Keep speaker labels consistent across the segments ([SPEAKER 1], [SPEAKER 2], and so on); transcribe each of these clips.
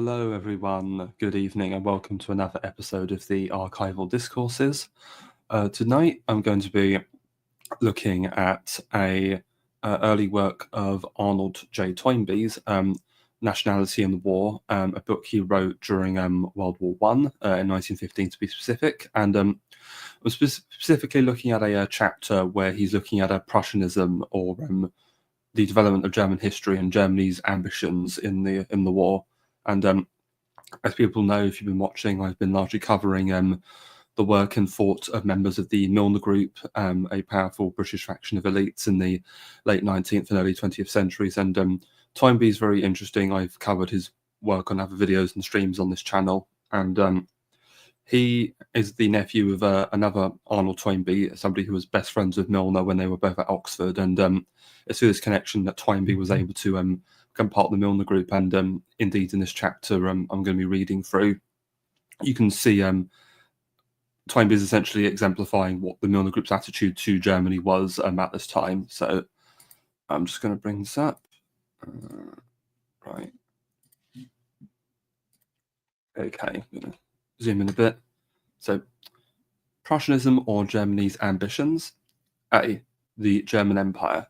[SPEAKER 1] Hello, everyone. Good evening, and welcome to another episode of the Archival Discourses. Tonight, I'm going to be looking at a early work of Arnold J. Toynbee's Nationality in the War, a book he wrote during World War One in 1915, to be specific. And I'm specifically looking at a chapter where he's looking at a Prussianism, or the development of German history and Germany's ambitions in the war. And as people know, if you've been watching, I've been largely covering the work and thought of members of the Milner Group, a powerful British faction of elites in the late 19th and early 20th centuries. And Toynbee is very interesting. I've covered his work on other videos and streams on this channel. And he is the nephew of another Arnold Toynbee, somebody who was best friends with Milner when they were both at Oxford. And it's through this connection that Toynbee was able to become part of the Milner Group. And indeed, in this chapter, I'm going to be reading through. You can see Toynbee is essentially exemplifying what the Milner Group's attitude to Germany was at this time. So I'm just going to bring this up. Right. Okay, I'm going to zoom in a bit. So, Prussianism, or Germany's ambitions. A. The German Empire.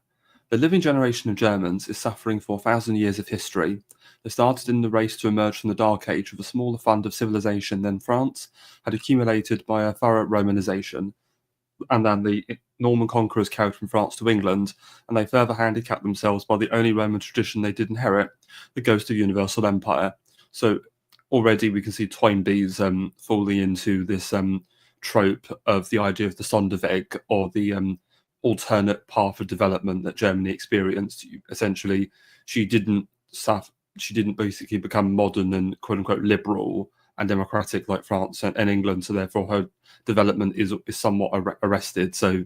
[SPEAKER 1] The living generation of Germans is suffering for 1,000 years of history. They started in the race to emerge from the Dark Age with a smaller fund of civilization than France had accumulated by a thorough Romanization, and then the Norman conquerors carried from France to England, and they further handicapped themselves by the only Roman tradition they did inherit, the ghost of universal empire. So already we can see Toynbee's falling into this trope of the idea of the Sonderweg, or the alternate path of development that Germany experienced. Essentially, she didn't basically become modern and quote unquote liberal and democratic like France and England, so therefore her development is somewhat arrested. So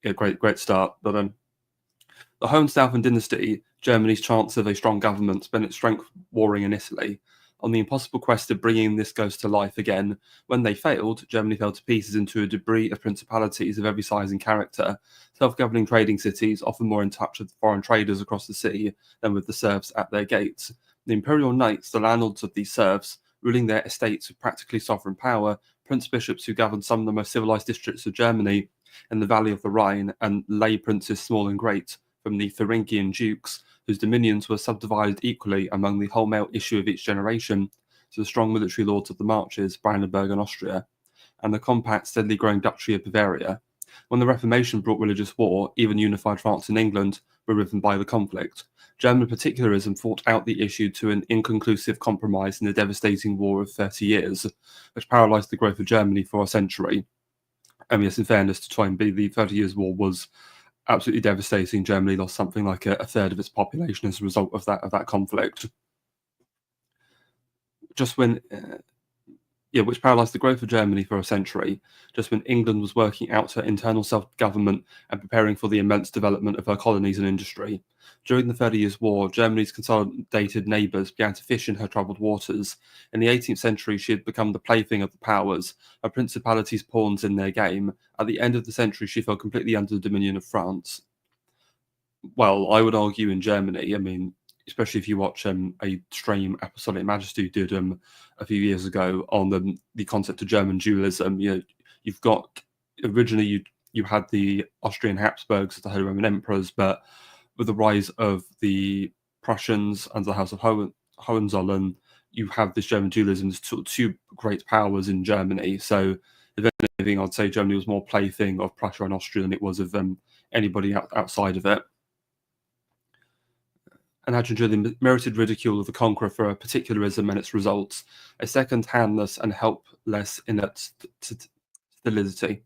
[SPEAKER 1] yeah, great start. But the Hohenstaufen dynasty, Germany's chance of a strong government, spent its strength warring in Italy on the impossible quest of bringing this ghost to life again. When they failed, Germany fell to pieces into a debris of principalities of every size and character, self-governing trading cities, often more in touch with foreign traders across the sea than with the serfs at their gates. The imperial knights, the landlords of these serfs, ruling their estates with practically sovereign power, prince bishops who governed some of the most civilized districts of Germany in the valley of the Rhine, and lay princes small and great, from the Thuringian dukes, whose dominions were subdivided equally among the whole male issue of each generation, to the strong military lords of the Marches, Brandenburg and Austria, and the compact, steadily growing Duchy of Bavaria. When the Reformation brought religious war, even unified France and England were riven by the conflict. German particularism fought out the issue to an inconclusive compromise in the devastating War of 30 Years, which paralysed the growth of Germany for a century. And yes, in fairness to Toynbee, the 30 Years' War was absolutely devastating. Germany lost something like a third of its population as a result of that conflict. Just when, which paralysed the growth of Germany for a century, just when England was working out her internal self-government and preparing for the immense development of her colonies and industry. During the 30 Years' War, Germany's consolidated neighbours began to fish in her troubled waters. In the 18th century, she had become the plaything of the powers, her principalities pawns in their game. At the end of the century, she fell completely under the dominion of France. Well, I would argue in Germany, I mean, especially if you watch a stream Apostolic Majesty did a few years ago on the concept of German dualism. You've got, originally you had the Austrian Habsburgs as the Holy Roman Emperors, but with the rise of the Prussians under the House of Hohenzollern, you have this German dualism, two great powers in Germany. So if anything, I'd say Germany was more plaything of Prussia and Austria than it was of anybody outside of it. And the merited ridicule of the conqueror for particularism and its results, a second-handness and helpless in its stolidity.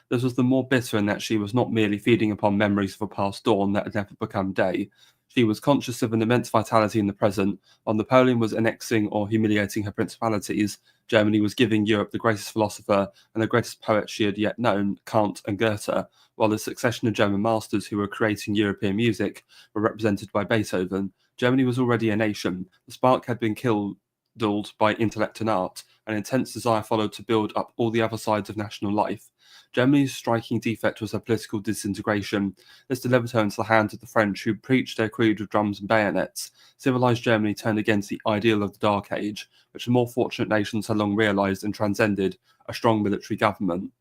[SPEAKER 1] This was the more bitter in that she was not merely feeding upon memories of a past dawn that had never become day. She was conscious of an immense vitality in the present. While Napoleon was annexing or humiliating her principalities, Germany was giving Europe the greatest philosopher and the greatest poet she had yet known, Kant and Goethe, while the succession of German masters who were creating European music were represented by Beethoven. Germany was already a nation. The spark had been kindled by intellect and art an intense desire followed to build up all the other sides of national life. Germany's striking defect was her political disintegration. This delivered her into the hands of the French, who preached their creed with drums and bayonets. Civilized Germany turned against the ideal of the Dark Age, which the more fortunate nations had long realized and transcended: a strong military government.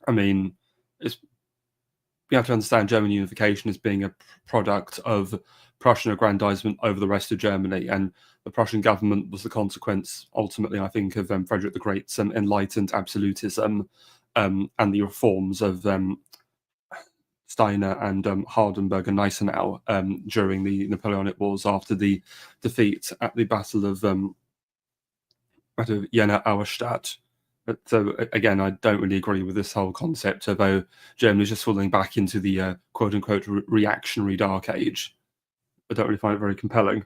[SPEAKER 1] I mean, we have to understand German unification as being a product of Prussian aggrandizement over the rest of Germany, and the Prussian government was the consequence, ultimately, I think, of Frederick the Great's enlightened absolutism and the reforms of Steiner and Hardenberg and Gneisenau during the Napoleonic Wars after the defeat at the Battle of Jena-Auerstadt. So again, I don't really agree with this whole concept of Germany's just falling back into the quote-unquote reactionary Dark Age. I don't really find it very compelling.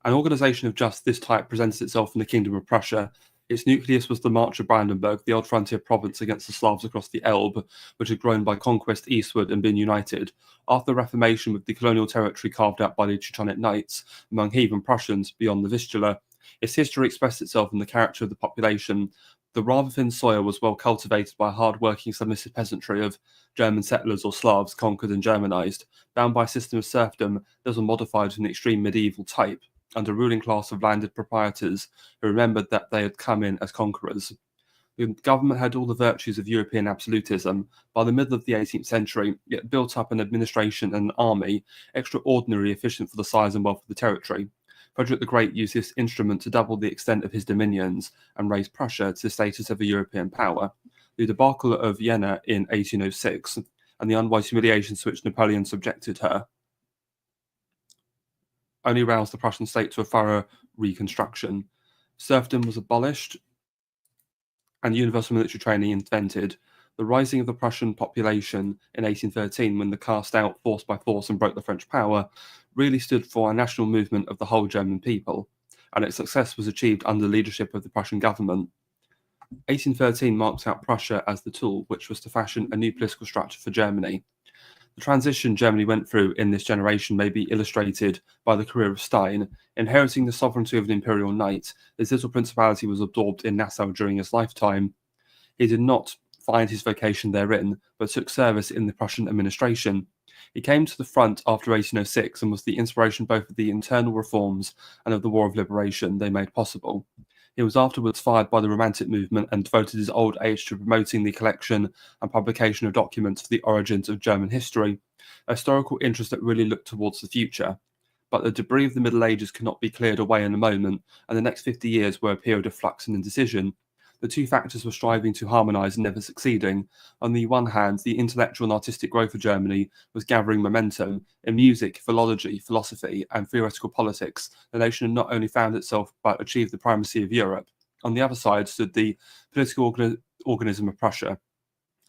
[SPEAKER 1] An organisation of just this type presented itself in the Kingdom of Prussia. Its nucleus was the March of Brandenburg, the old frontier province against the Slavs across the Elbe, which had grown by conquest eastward and been united. After the Reformation, with the colonial territory carved out by the Teutonic Knights among heathen Prussians beyond the Vistula, its history expressed itself in the character of the population. The rather thin soil was well cultivated by hard-working submissive peasantry of German settlers or Slavs conquered and Germanized. Bound by a system of serfdom, this was modified to an extreme medieval type, under a ruling class of landed proprietors who remembered that they had come in as conquerors. The government had all the virtues of European absolutism. By the middle of the 18th century, it built up an administration and an army extraordinarily efficient for the size and wealth of the territory. Frederick the Great used this instrument to double the extent of his dominions and raise Prussia to the status of a European power. The debacle of Jena in 1806 and the unwise humiliations to which Napoleon subjected her only roused the Prussian state to a thorough reconstruction. Serfdom was abolished and universal military training invented. The rising of the Prussian population in 1813, when the cast out force by force and broke the French power, really stood for a national movement of the whole German people, and its success was achieved under the leadership of the Prussian government. 1813 marked out Prussia as the tool which was to fashion a new political structure for Germany. The transition Germany went through in this generation may be illustrated by the career of Stein. Inheriting the sovereignty of an imperial knight, this little principality was absorbed in Nassau during his lifetime. He did not find his vocation therein, but took service in the Prussian administration. He came to the front after 1806 and was the inspiration both of the internal reforms and of the War of Liberation they made possible. He was afterwards fired by the Romantic movement and devoted his old age to promoting the collection and publication of documents for the origins of German history, a historical interest that really looked towards the future. But the debris of the Middle Ages could not be cleared away in a moment, and the next 50 years were a period of flux and indecision. The two factors were striving to harmonise and never succeeding. On the one hand, the intellectual and artistic growth of Germany was gathering momentum. In music, philology, philosophy, and theoretical politics, the nation had not only found itself but achieved the primacy of Europe. On the other side stood the political organism of Prussia,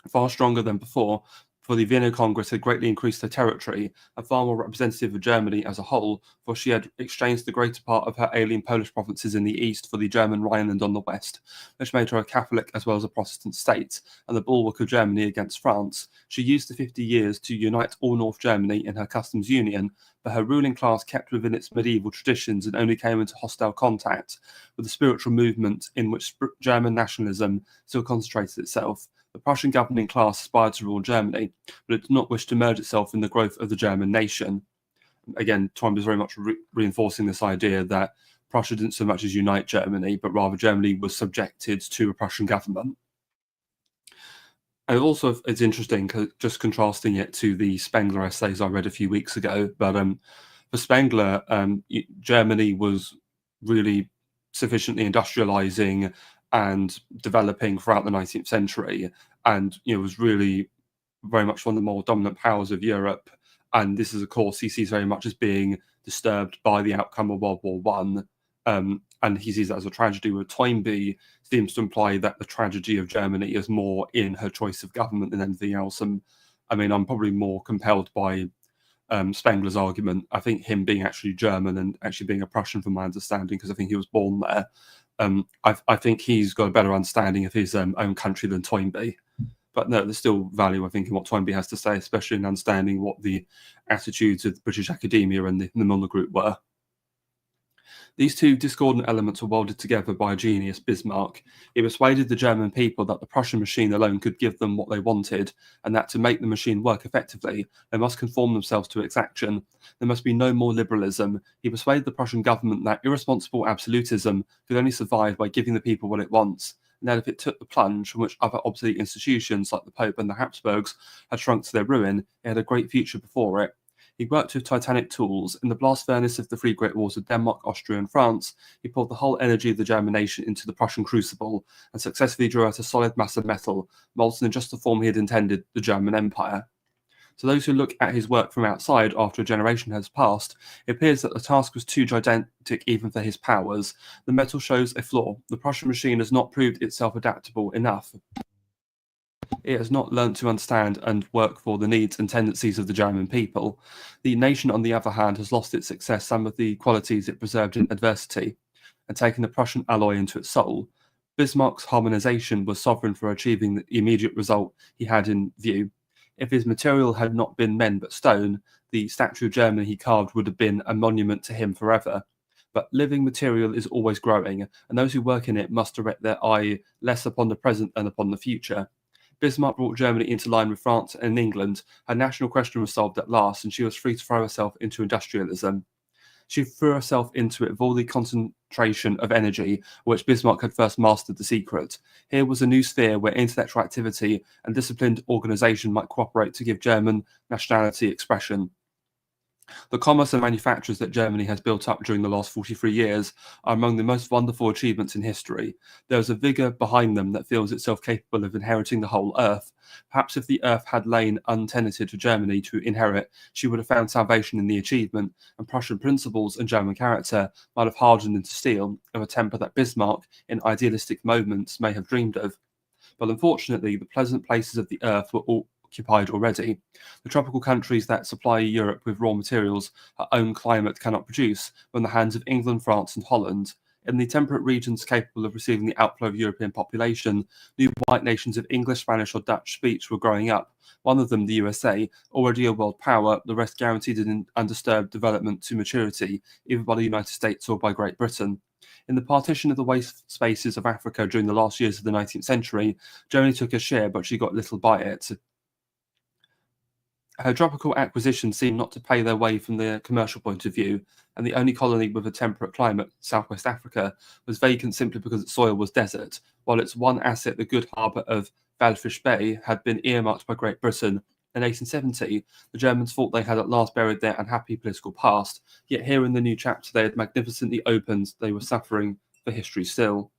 [SPEAKER 1] far stronger than before, for the Vienna Congress had greatly increased her territory and far more representative of Germany as a whole, for she had exchanged the greater part of her alien Polish provinces in the east for the German Rhineland on the west, which made her a Catholic as well as a Protestant state, and the bulwark of Germany against France. She used the 50 years to unite all North Germany in her customs union, but her ruling class kept within its medieval traditions and only came into hostile contact with the spiritual movement in which German nationalism still concentrated itself. The Prussian governing class aspired to rule Germany, but it did not wish to merge itself in the growth of the German nation. Again, Toynbee is very much reinforcing this idea that Prussia didn't so much as unite Germany, but rather Germany was subjected to a Prussian government. And also, it's interesting, just contrasting it to the Spengler essays I read a few weeks ago, but for Spengler, Germany was really sufficiently industrializing and developing throughout the 19th century, and was really very much one of the more dominant powers of Europe. And this is, of course, he sees very much as being disturbed by the outcome of World War One, and he sees that as a tragedy. Where Toynbee seems to imply that the tragedy of Germany is more in her choice of government than anything else. And I mean, I'm probably more compelled by Spengler's argument. I think him being actually German and actually being a Prussian, from my understanding, because I think he was born there. I think he's got a better understanding of his own country than Toynbee. But no, there's still value, I think, in what Toynbee has to say, especially in understanding what the attitudes of the British academia and the Milner Group were. These two discordant elements were welded together by a genius, Bismarck. He persuaded the German people that the Prussian machine alone could give them what they wanted, and that to make the machine work effectively, they must conform themselves to its action. There must be no more liberalism. He persuaded the Prussian government that irresponsible absolutism could only survive by giving the people what it wants, and that if it took the plunge from which other obsolete institutions like the Pope and the Habsburgs had shrunk to their ruin, it had a great future before it. He worked with titanic tools. In the blast furnace of the three great wars of Denmark, Austria, and France, he poured the whole energy of the German nation into the Prussian crucible and successfully drew out a solid mass of metal, molten in just the form he had intended, the German Empire. To those who look at his work from outside after a generation has passed, it appears that the task was too gigantic even for his powers. The metal shows a flaw. The Prussian machine has not proved itself adaptable enough. It has not learnt to understand and work for the needs and tendencies of the German people. The nation, on the other hand, has lost its success some of the qualities it preserved in adversity, and taken the Prussian alloy into its soul. Bismarck's harmonization was sovereign for achieving the immediate result he had in view. If his material had not been men but stone, the statue of Germany he carved would have been a monument to him forever. But living material is always growing, and those who work in it must direct their eye less upon the present than upon the future. Bismarck brought Germany into line with France and England. Her national question was solved at last, and she was free to throw herself into industrialism. She threw herself into it with all the concentration of energy which Bismarck had first mastered the secret. Here was a new sphere where intellectual activity and disciplined organization might cooperate to give German nationality expression. The commerce and manufactures that Germany has built up during the last 43 years are among the most wonderful achievements in history. There is a vigour behind them that feels itself capable of inheriting the whole earth. Perhaps if the earth had lain untenanted to Germany to inherit, she would have found salvation in the achievement, and Prussian principles and German character might have hardened into steel of a temper that Bismarck, in idealistic moments, may have dreamed of. But unfortunately, the pleasant places of the earth were all occupied already. The tropical countries that supply Europe with raw materials our own climate cannot produce were in the hands of England, France, and Holland. In the temperate regions capable of receiving the outflow of European population, new white nations of English, Spanish, or Dutch speech were growing up. One of them, the USA, already a world power, the rest guaranteed an undisturbed development to maturity, either by the United States or by Great Britain. In the partition of the waste spaces of Africa during the last years of the 19th century, Germany took a share, but she got little by it. Her tropical acquisitions seemed not to pay their way from the commercial point of view, and the only colony with a temperate climate, Southwest Africa, was vacant simply because its soil was desert, while its one asset, the good harbour of Walfish Bay, had been earmarked by Great Britain. In 1870, the Germans thought they had at last buried their unhappy political past, yet here in the new chapter they had magnificently opened, they were suffering for history still.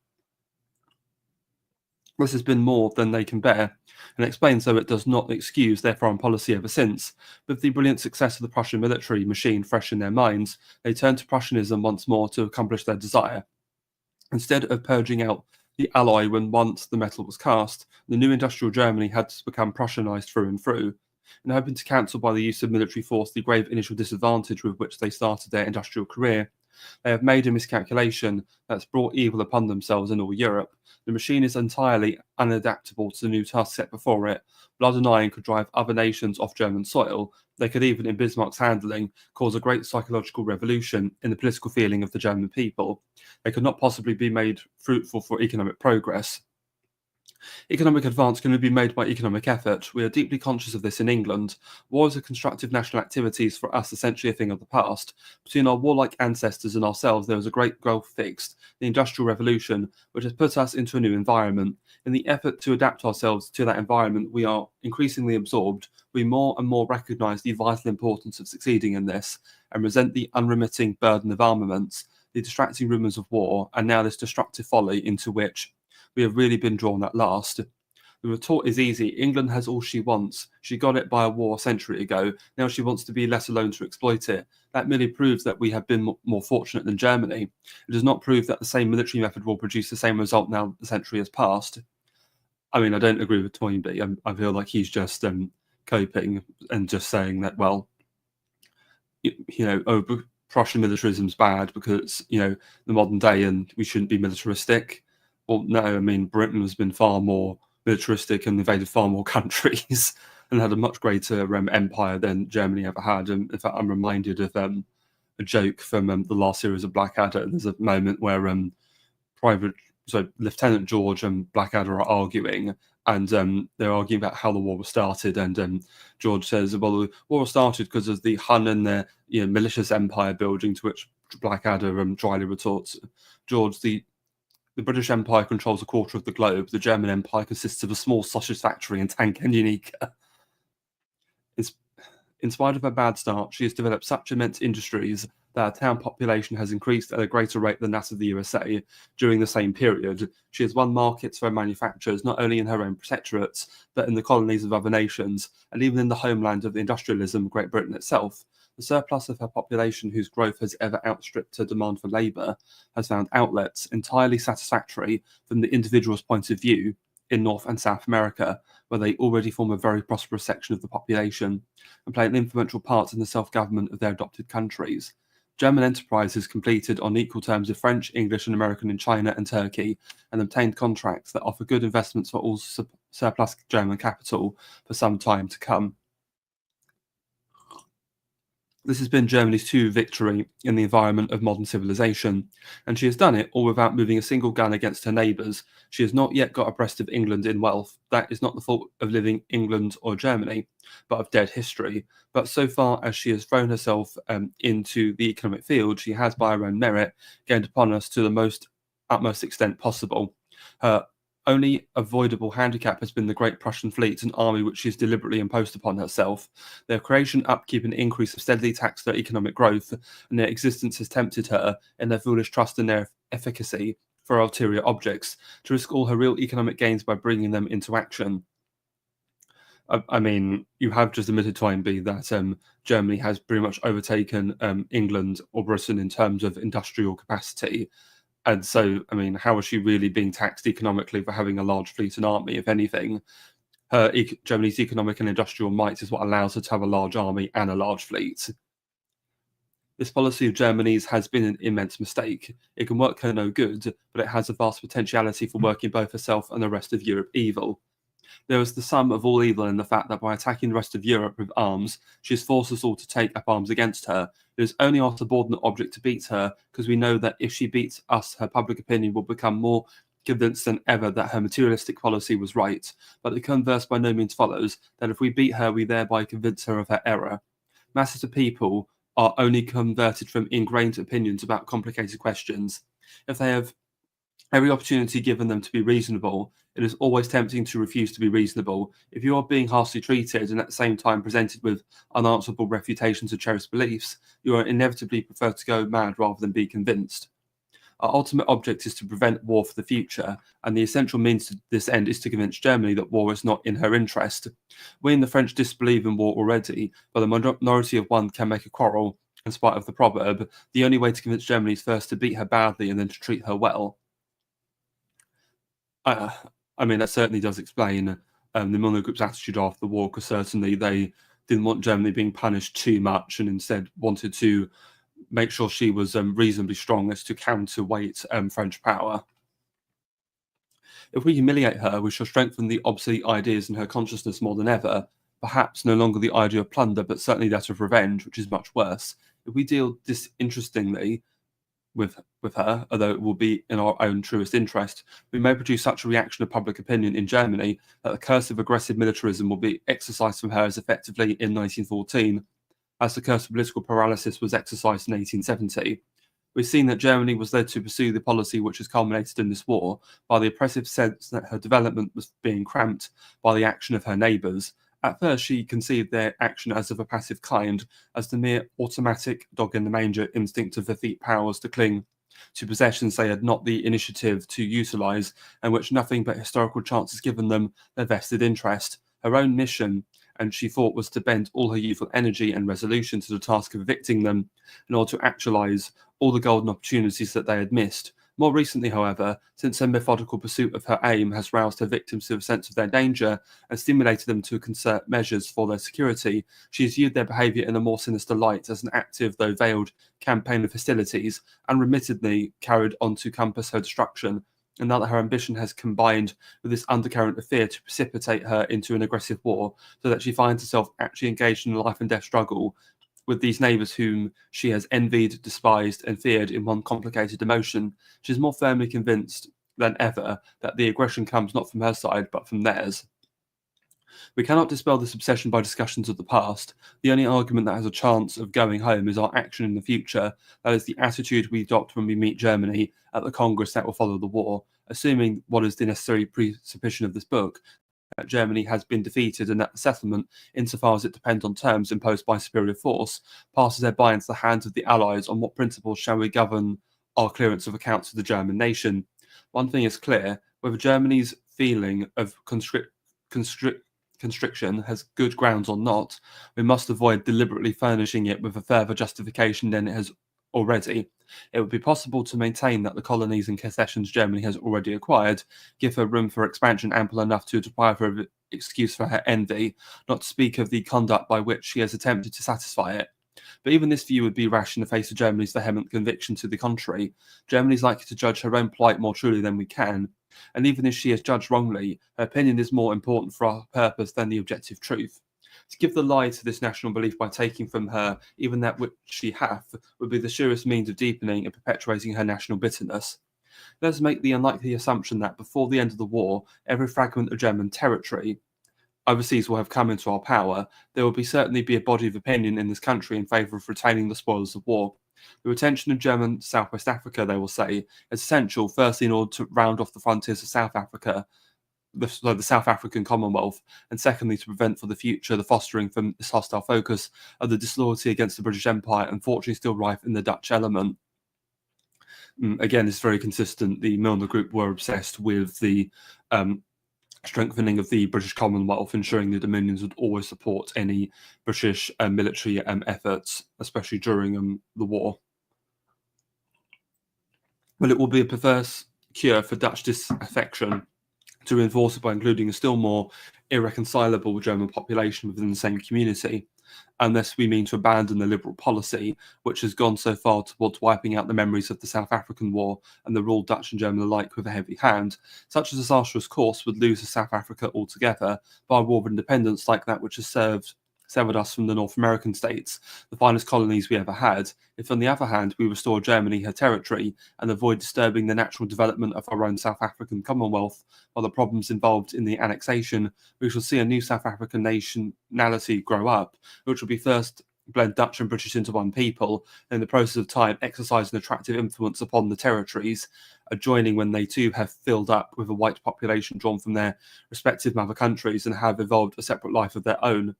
[SPEAKER 1] This has been more than they can bear, and explains, though it does not excuse, their foreign policy ever since. With the brilliant success of the Prussian military machine fresh in their minds, they turned to Prussianism once more to accomplish their desire. Instead of purging out the alloy when once the metal was cast, the new industrial Germany had become Prussianized through and through. In hoping to cancel by the use of military force the grave initial disadvantage with which they started their industrial career, they have made a miscalculation that's brought evil upon themselves in all Europe. The machine is entirely unadaptable to the new task set before it. Blood and iron could drive other nations off German soil. They could even, in Bismarck's handling, cause a great psychological revolution in the political feeling of the German people. They could not possibly be made fruitful for economic progress. Economic advance can only be made by economic effort. We are deeply conscious of this in England. Wars are constructive national activities, for us essentially a thing of the past. Between our warlike ancestors and ourselves there is a great gulf fixed, the Industrial Revolution, which has put us into a new environment. In the effort to adapt ourselves to that environment we are increasingly absorbed. We more and more recognise the vital importance of succeeding in this, and resent the unremitting burden of armaments, the distracting rumours of war, and now this destructive folly into which we have really been drawn at last. The retort is easy. England has all she wants. She got it by a war a century ago. Now she wants to be let alone to exploit it. That merely proves that we have been more fortunate than Germany. It does not prove that the same military method will produce the same result now the century has passed. I mean, I don't agree with Toynbee. I feel like he's just coping and just saying that, well, Prussian militarism's bad because, the modern day and we shouldn't be militaristic. Well, no, I mean, Britain has been far more militaristic and invaded far more countries and had a much greater empire than Germany ever had. And in fact, I'm reminded of joke from the last series of Blackadder. There's a moment where Lieutenant George and Blackadder are arguing, and they're arguing about how the war was started. And George says, "Well, the war was started because of the Hun and their malicious empire building." To which Blackadder dryly retorts, "George, the British Empire controls a quarter of the globe. The German Empire consists of a small sausage factory in Tanganyika." In spite of her bad start, she has developed such immense industries that her town population has increased at a greater rate than that of the USA during the same period. She has won markets for her manufactures not only in her own protectorates, but in the colonies of other nations, and even in the homeland of the industrialism, Great Britain itself. The surplus of her population, whose growth has ever outstripped her demand for labour, has found outlets entirely satisfactory from the individual's point of view in North and South America, where they already form a very prosperous section of the population and play an influential part in the self-government of their adopted countries. German enterprises completed on equal terms with French, English, and American in China and Turkey, and obtained contracts that offer good investments for all surplus German capital for some time to come. This has been Germany's true victory in the environment of modern civilization, and she has done it all without moving a single gun against her neighbours. She has not yet got abreast of England in wealth. That is not the fault of living England or Germany, but of dead history. But so far as she has thrown herself into the economic field, she has, by her own merit, gained upon us to the utmost extent possible. Her only avoidable handicap has been the great Prussian fleet and army which she has deliberately imposed upon herself. Their creation, upkeep, and increase have steadily taxed their economic growth, and their existence has tempted her, in their foolish trust in their efficacy for ulterior objects, to risk all her real economic gains by bringing them into action. I mean, you have just admitted, Toynbee, that Germany has pretty much overtaken England or Britain in terms of industrial capacity. And so, I mean, how is she really being taxed economically for having a large fleet and army? If anything, Germany's economic and industrial might is what allows her to have a large army and a large fleet. This policy of Germany's has been an immense mistake. It can work her no good, but it has a vast potentiality for working both herself and the rest of Europe evil. There is the sum of all evil in the fact that by attacking the rest of Europe with arms, she has forced us all to take up arms against her. It is only our subordinate object to beat her, because we know that if she beats us, her public opinion will become more convinced than ever that her materialistic policy was right. But the converse by no means follows, that if we beat her, we thereby convince her of her error. Masses of people are only converted from ingrained opinions about complicated questions. If they have every opportunity given them to be reasonable, it is always tempting to refuse to be reasonable. If you are being harshly treated and at the same time presented with unanswerable refutations of cherished beliefs, you are inevitably prefer to go mad rather than be convinced. Our ultimate object is to prevent war for the future, and the essential means to this end is to convince Germany that war is not in her interest. We and the French disbelieve in war already, but the minority of one can make a quarrel. In spite of the proverb, the only way to convince Germany is first to beat her badly and then to treat her well. I mean, that certainly does explain the Milner Group's attitude after the war, because certainly they didn't want Germany being punished too much and instead wanted to make sure she was reasonably strong as to counterweight French power. If we humiliate her, we shall strengthen the obsolete ideas in her consciousness more than ever, perhaps no longer the idea of plunder, but certainly that of revenge, which is much worse. If we deal disinterestingly with her, although it will be in our own truest interest, we may produce such a reaction of public opinion in Germany that the curse of aggressive militarism will be exercised from her as effectively in 1914 as the curse of political paralysis was exercised in 1870. We've seen that Germany was led to pursue the policy which has culminated in this war by the oppressive sense that her development was being cramped by the action of her neighbours. At first, she conceived their action as of a passive kind, as the mere automatic dog-in-the-manger instinct of effete powers to cling to possessions they had not the initiative to utilise, and which nothing but historical chance has given them their vested interest. Her own mission, and she thought, was to bend all her youthful energy and resolution to the task of evicting them in order to actualise all the golden opportunities that they had missed. More recently, however, since her methodical pursuit of her aim has roused her victims to a sense of their danger and stimulated them to concert measures for their security, she has viewed their behaviour in a more sinister light as an active, though veiled, campaign of hostilities, unremittedly carried on to compass her destruction. And now that her ambition has combined with this undercurrent of fear to precipitate her into an aggressive war, so that she finds herself actually engaged in a life and death struggle, with these neighbours whom she has envied, despised, and feared in one complicated emotion, she is more firmly convinced than ever that the aggression comes not from her side, but from theirs. We cannot dispel this obsession by discussions of the past. The only argument that has a chance of going home is our action in the future, that is, the attitude we adopt when we meet Germany at the Congress that will follow the war, assuming what is the necessary presupposition of this book, that Germany has been defeated and that the settlement, insofar as it depends on terms imposed by superior force, passes thereby into the hands of the Allies. On what principles shall we govern our clearance of accounts to the German nation? One thing is clear, whether Germany's feeling of constriction has good grounds or not, we must avoid deliberately furnishing it with a further justification than it has already. It would be possible to maintain that the colonies and concessions Germany has already acquired give her room for expansion ample enough to deprive her of excuse for her envy, not to speak of the conduct by which she has attempted to satisfy it. But even this view would be rash in the face of Germany's vehement conviction to the contrary. Germany is likely to judge her own plight more truly than we can, and even if she is judged wrongly, her opinion is more important for our purpose than the objective truth. To give the lie to this national belief by taking from her even that which she hath would be the surest means of deepening and perpetuating her national bitterness. Let us make the unlikely assumption that before the end of the war, every fragment of German territory overseas will have come into our power. There will certainly be a body of opinion in this country in favour of retaining the spoils of war. The retention of German Southwest Africa, they will say, is essential, firstly in order to round off the frontiers of South Africa, the South African Commonwealth, and secondly to prevent for the future the fostering from this hostile focus of the disloyalty against the British Empire, unfortunately still rife in the Dutch element. Again, it's very consistent. The Milner Group were obsessed with the strengthening of the British Commonwealth, ensuring the Dominions would always support any British military efforts, especially during the war. But it will be a perverse cure for Dutch disaffection to reinforce it by including a still more irreconcilable German population within the same community, unless we mean to abandon the liberal policy, which has gone so far towards wiping out the memories of the South African War and the ruled Dutch and German alike with a heavy hand. Such a disastrous course would lose South Africa altogether by a war of independence like that which has severed us from the North American states, the finest colonies we ever had, if on the other hand we restore Germany her territory and avoid disturbing the natural development of our own South African Commonwealth while the problems involved in the annexation, we shall see a new South African nationality grow up, which will be first blend Dutch and British into one people, and in the process of time exercise an attractive influence upon the territories, adjoining when they too have filled up with a white population drawn from their respective mother countries and have evolved a separate life of their own.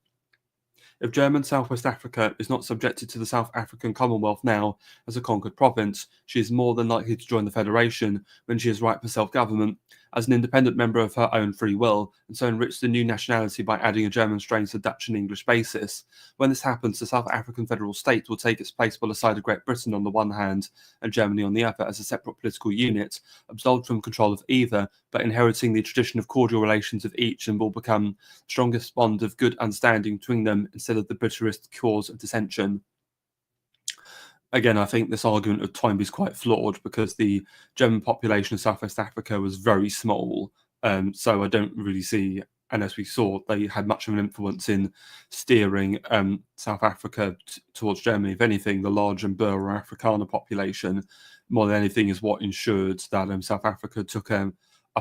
[SPEAKER 1] If German Southwest Africa is not subjected to the South African Commonwealth now as a conquered province, she is more than likely to join the Federation when she is ripe for self-government as an independent member of her own free will, and so enrich the new nationality by adding a German strain to the Dutch and English basis. When this happens, the South African federal state will take its place by the side of Great Britain on the one hand and Germany on the other as a separate political unit, absolved from control of either, but inheriting the tradition of cordial relations of each, and will become the strongest bond of good understanding between them instead of the bitterest cause of dissension. Again, I think this argument of Toynbee is quite flawed because the German population of Southwest Africa was very small. So I don't really see, and as we saw, they had much of an influence in steering South Africa towards Germany. If anything, the large and Boer Afrikaner population, more than anything, is what ensured that South Africa took a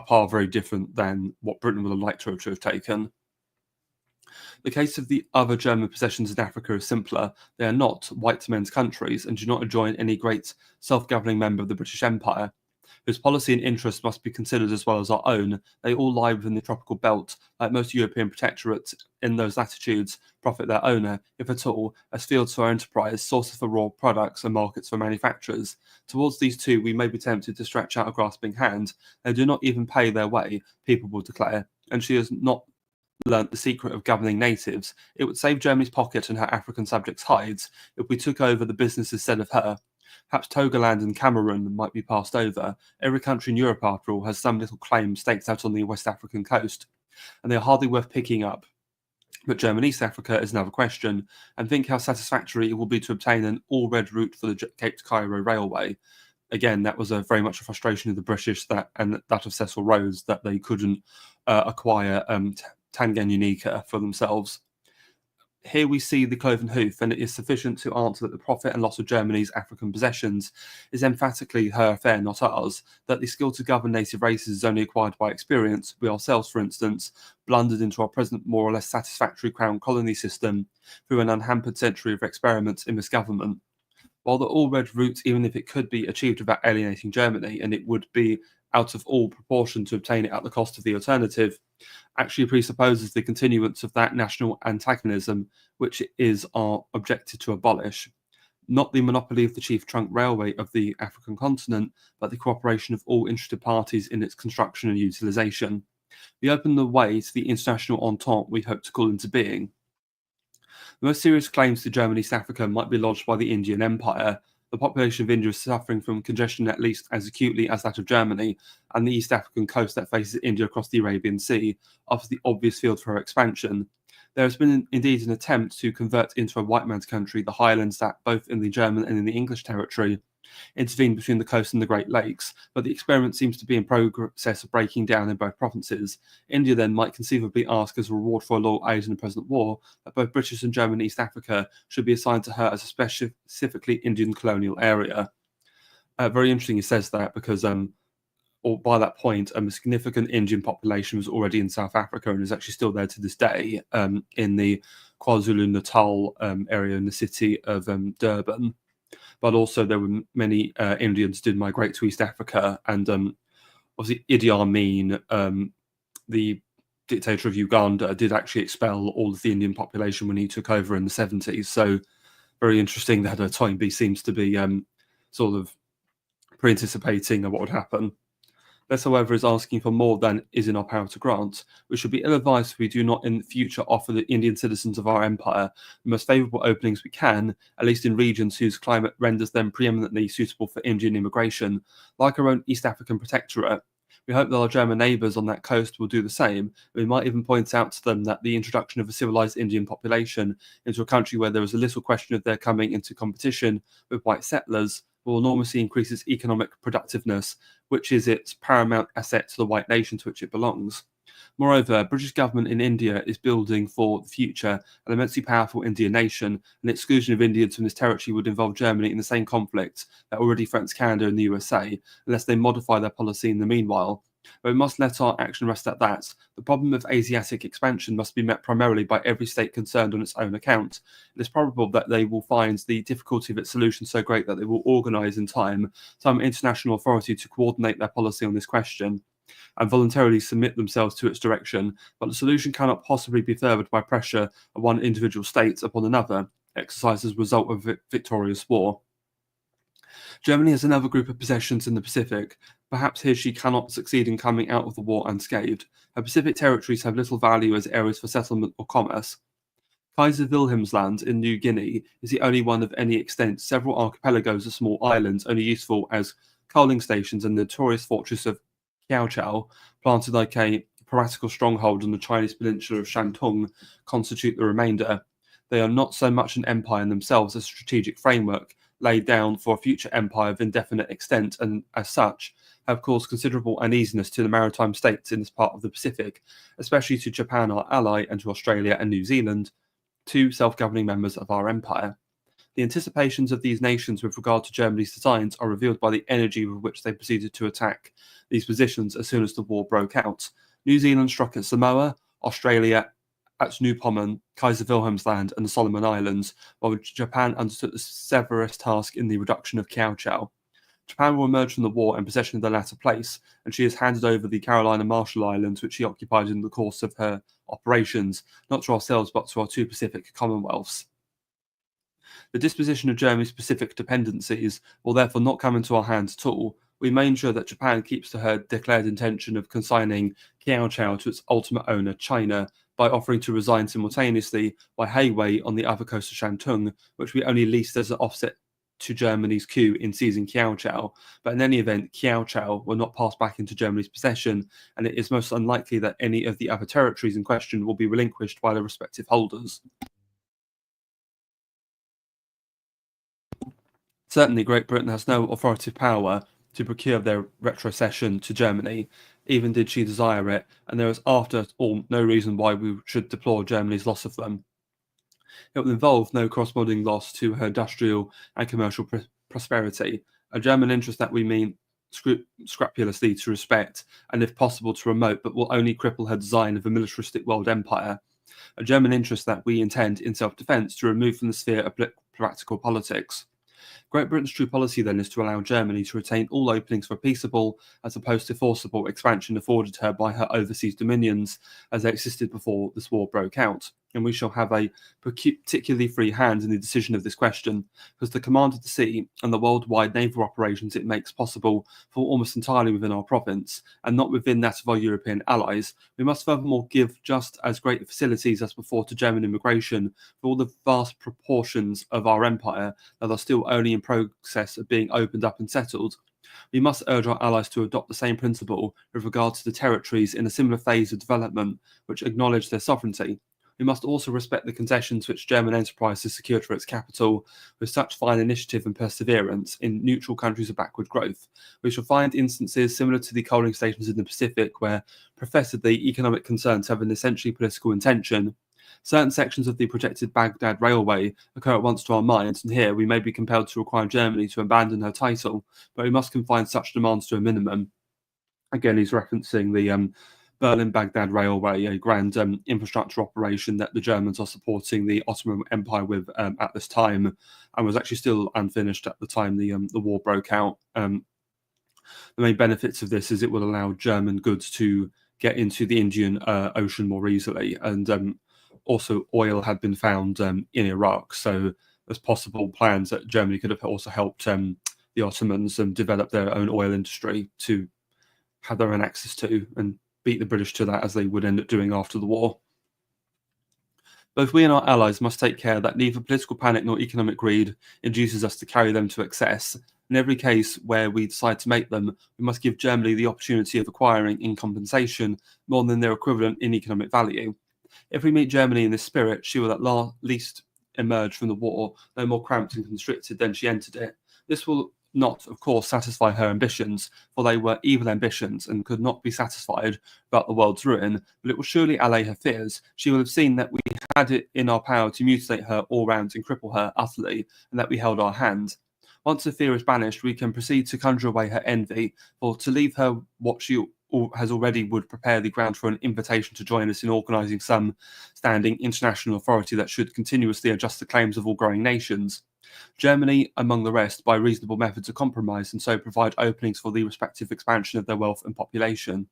[SPEAKER 1] path very different than what Britain would have liked to have taken. The case of the other German possessions in Africa is simpler. They are not white men's countries and do not adjoin any great self-governing member of the British Empire, whose policy and interests must be considered as well as our own. They all lie within the tropical belt. Like most European protectorates in those latitudes, profit their owner, if at all, as fields for enterprise, sources for raw products, and markets for manufacturers. Towards these two, we may be tempted to stretch out a grasping hand. They do not even pay their way, people will declare, and she has not learnt the secret of governing natives. It would save Germany's pocket and her African subjects' hides if we took over the business instead of her. Perhaps Togoland and Cameroon might be passed over. Every country in Europe, after all, has some little claim staked out on the West African coast, and they are hardly worth picking up. But German East Africa is another question, and think how satisfactory it will be to obtain an all-red route for the Cape to Cairo Railway. Again, that was very much a frustration of the British and that of Cecil Rhodes, that they couldn't acquire Tanganyika for themselves. here we see the cloven hoof, and it is sufficient to answer that the profit and loss of Germany's African possessions is emphatically her affair, not ours, that the skill to govern native races is only acquired by experience. We ourselves, for instance, blundered into our present more or less satisfactory crown colony system through an unhampered century of experiments in misgovernment. While the all-red route, even if it could be achieved without alienating Germany, and it would be out of all proportion to obtain it at the cost of the alternative, actually presupposes the continuance of that national antagonism which it is our objective to abolish, not the monopoly of the chief trunk railway of the African continent, but the cooperation of all interested parties in its construction and utilisation. We open the way to the international entente we hope to call into being. The most serious claims to German East Africa might be lodged by the Indian Empire. The population of India is suffering from congestion at least as acutely as that of Germany, and the East African coast that faces India across the Arabian Sea offers the obvious field for her expansion. There has been indeed an attempt to convert into a white man's country the highlands that, both in the German and in the English territory, intervene between the coast and the Great Lakes, but the experiment seems to be in process of breaking down in both provinces. India then might conceivably ask as a reward for a loyal aid in the present war that both British and German East Africa should be assigned to her as a specifically Indian colonial area. Very interesting he says that, because or by that point, a significant Indian population was already in South Africa and is actually still there to this day, in the KwaZulu-Natal area in the city of Durban. But also there were many Indians did migrate to East Africa, and obviously Idi Amin, the dictator of Uganda, did actually expel all of the Indian population when he took over in the 70s. So very interesting that Toynbee seems to be sort of pre-anticipating what would happen. This, however, is asking for more than is in our power to grant. We should be ill-advised if we do not in the future offer the Indian citizens of our empire the most favourable openings we can, at least in regions whose climate renders them preeminently suitable for Indian immigration, like our own East African protectorate. We hope that our German neighbours on that coast will do the same. We might even point out to them that the introduction of a civilised Indian population into a country where there is a little question of their coming into competition with white settlers will enormously increase its economic productiveness, which is its paramount asset to the white nation to which it belongs. Moreover, British government in India is building for the future an immensely powerful Indian nation, and the exclusion of Indians from this territory would involve Germany in the same conflict that already threatens Canada and the USA, unless they modify their policy in the meanwhile. But we must let our action rest at that. The problem of Asiatic expansion must be met primarily by every state concerned on its own account. It is probable that they will find the difficulty of its solution so great that they will organise in time some international authority to coordinate their policy on this question and voluntarily submit themselves to its direction, but the solution cannot possibly be furthered by pressure of one individual state upon another, exercised as a result of a victorious war. Germany has another group of possessions in the Pacific. Perhaps here she cannot succeed in coming out of the war unscathed. Her Pacific territories have little value as areas for settlement or commerce. Kaiser Wilhelm's Land in New Guinea is the only one of any extent. Several archipelagos of small islands, only useful as coaling stations, and the notorious fortress of Kiao Chau, planted like a piratical stronghold on the Chinese peninsula of Shantung, constitute the remainder. They are not so much an empire in themselves as a strategic framework laid down for a future empire of indefinite extent, and as such have caused considerable uneasiness to the maritime states in this part of the Pacific, especially to Japan, our ally, and to Australia and New Zealand, two self-governing members of our empire. The anticipations of these nations with regard to Germany's designs are revealed by the energy with which they proceeded to attack these positions as soon as the war broke out. New Zealand struck at Samoa, Australia at New Pommern, Kaiser Wilhelm's Land, and the Solomon Islands, while Japan undertook the severest task in the reduction of Kiao Chau. Japan will emerge from the war in possession of the latter place, and she has handed over the Carolina Marshall Islands, which she occupied in the course of her operations, not to ourselves but to our two Pacific commonwealths. The disposition of Germany's Pacific dependencies will therefore not come into our hands at all. We may ensure that Japan keeps to her declared intention of consigning Kiao Chau to its ultimate owner, China, by offering to resign simultaneously by Heiwei on the other coast of Shantung, which we only leased as an offset to Germany's coup in seizing Kiao Chau. But in any event, Kiao Chau will not pass back into Germany's possession, and it is most unlikely that any of the other territories in question will be relinquished by their respective holders. Certainly, Great Britain has no authoritative power to procure their retrocession to Germany, even did she desire it, and there is after all no reason why we should deplore Germany's loss of them. It will involve no corresponding loss to her industrial and commercial prosperity, a German interest that we mean scrupulously to respect and, if possible, to promote, but will only cripple her design of a militaristic world empire, a German interest that we intend, in self-defence, to remove from the sphere of practical politics. Great Britain's true policy, then, is to allow Germany to retain all openings for peaceable, as opposed to forcible, expansion afforded her by her overseas dominions as they existed before this war broke out. And we shall have a particularly free hand in the decision of this question, because the command of the sea and the worldwide naval operations it makes possible fall almost entirely within our province, and not within that of our European allies. We must furthermore give just as great facilities as before to German immigration for all the vast proportions of our empire that are still only in process of being opened up and settled. We must urge our allies to adopt the same principle with regard to the territories in a similar phase of development which acknowledge their sovereignty. We must also respect the concessions which German enterprise has secured for its capital with such fine initiative and perseverance in neutral countries of backward growth. We shall find instances similar to the coaling stations in the Pacific where, professedly, economic concerns have an essentially political intention. Certain sections of the projected Baghdad Railway occur at once to our minds, and here we may be compelled to require Germany to abandon her title, but we must confine such demands to a minimum. Again, he's referencing the Berlin-Baghdad Railway, a grand infrastructure operation that the Germans are supporting the Ottoman Empire with at this time, and was actually still unfinished at the time the war broke out. The main benefits of this is it will allow German goods to get into the Indian Ocean more easily, and also oil had been found in Iraq, so there's possible plans that Germany could have also helped the Ottomans develop their own oil industry to have their own access to, and beat the British to that, as they would end up doing after the war. Both we and our allies must take care that neither political panic nor economic greed induces us to carry them to excess. In every case where we decide to make them, we must give Germany the opportunity of acquiring, in compensation, more than their equivalent in economic value. If we meet Germany in this spirit, she will at least emerge from the war no more cramped and constricted than she entered it. This will not, of course, satisfy her ambitions, for they were evil ambitions and could not be satisfied without the world's ruin, but it will surely allay her fears. She will have seen that we had it in our power to mutilate her all round and cripple her utterly, and that we held our hand. Once the fear is banished, we can proceed to conjure away her envy, for to leave her what she has already would prepare the ground for an invitation to join us in organising some standing international authority that should continuously adjust the claims of all growing nations. Germany, among the rest, by reasonable methods of compromise, and so provide openings for the respective expansion of their wealth and population.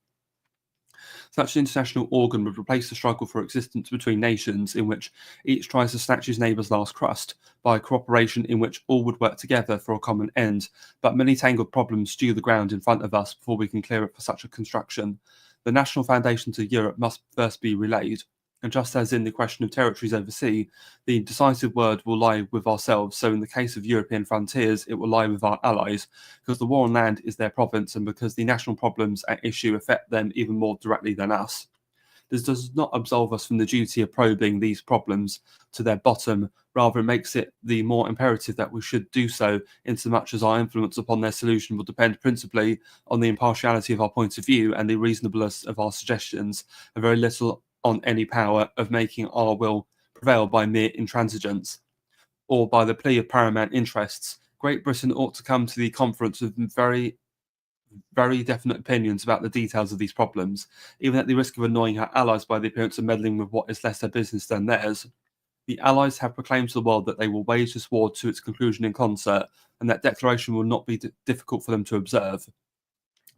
[SPEAKER 1] Such an international organ would replace the struggle for existence between nations, in which each tries to snatch his neighbour's last crust, by cooperation in which all would work together for a common end. But many tangled problems stew the ground in front of us before we can clear it for such a construction. The national foundations of Europe must first be relaid. And just as in the question of territories overseas, the decisive word will lie with ourselves, so in the case of European frontiers, it will lie with our allies, because the war on land is their province, and because the national problems at issue affect them even more directly than us. This does not absolve us from the duty of probing these problems to their bottom, rather it makes it the more imperative that we should do so, insomuch as our influence upon their solution will depend principally on the impartiality of our point of view and the reasonableness of our suggestions, and very little on any power of making our will prevail by mere intransigence, or by the plea of paramount interests. Great Britain ought to come to the conference with very definite opinions about the details of these problems, even at the risk of annoying her allies by the appearance of meddling with what is less their business than theirs. The allies have proclaimed to the world that they will wage this war to its conclusion in concert, and that declaration will not be difficult for them to observe.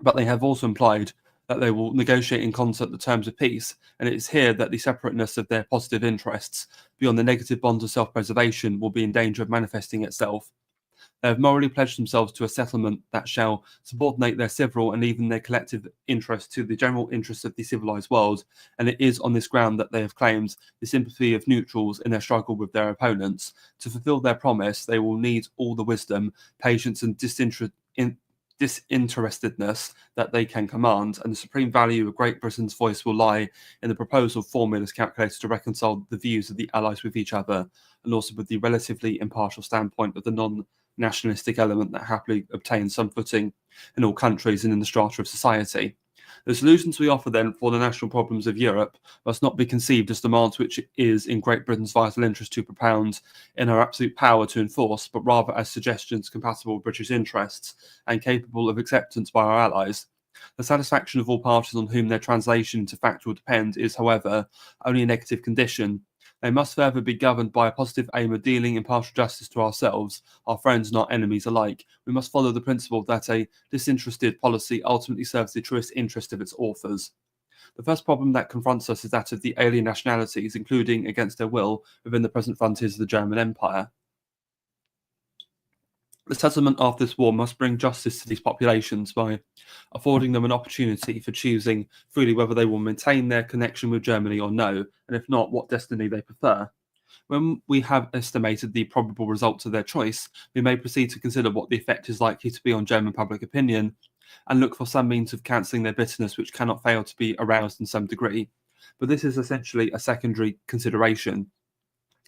[SPEAKER 1] But they have also implied that they will negotiate in concert the terms of peace, and it is here that the separateness of their positive interests, beyond the negative bonds of self-preservation, will be in danger of manifesting itself. They have morally pledged themselves to a settlement that shall subordinate their several and even their collective interests to the general interests of the civilized world, and it is on this ground that they have claimed the sympathy of neutrals in their struggle with their opponents. To fulfill their promise, they will need all the wisdom, patience, and disinterestedness that they can command, and the supreme value of Great Britain's voice will lie in the proposal of formulas calculated to reconcile the views of the allies with each other, and also with the relatively impartial standpoint of the non-nationalistic element that happily obtains some footing in all countries and in the strata of society. The solutions we offer then for the national problems of Europe must not be conceived as demands which it is in Great Britain's vital interest to propound in her absolute power to enforce, but rather as suggestions compatible with British interests and capable of acceptance by our allies. The satisfaction of all parties on whom their translation into fact will depend is, however, only a negative condition. They must further be governed by a positive aim of dealing impartial justice to ourselves, our friends and our enemies alike. We must follow the principle that a disinterested policy ultimately serves the truest interest of its authors. The first problem that confronts us is that of the alien nationalities, including against their will within the present frontiers of the German Empire. The settlement after this war must bring justice to these populations by affording them an opportunity for choosing freely whether they will maintain their connection with Germany or no, and if not, what destiny they prefer. When we have estimated the probable results of their choice, we may proceed to consider what the effect is likely to be on German public opinion, and look for some means of cancelling their bitterness which cannot fail to be aroused in some degree. But this is essentially a secondary consideration.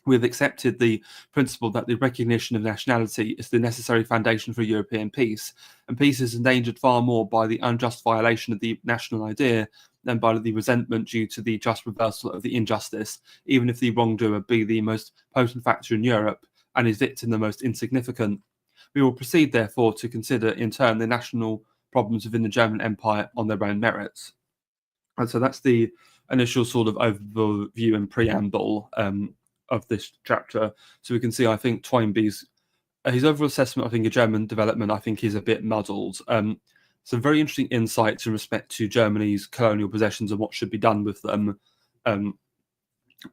[SPEAKER 1] We have accepted the principle that the recognition of nationality is the necessary foundation for European peace, and peace is endangered far more by the unjust violation of the national idea than by the resentment due to the just reversal of the injustice, even if the wrongdoer be the most potent factor in Europe and his victim the most insignificant. We will proceed, therefore, to consider in turn the national problems within the German Empire on their own merits. And so that's the initial sort of overview and preamble of this chapter. So we can see, I think, Toynbee's his overall assessment, I think, of German development, I think, is a bit muddled. Some very interesting insights in respect to Germany's colonial possessions and what should be done with them.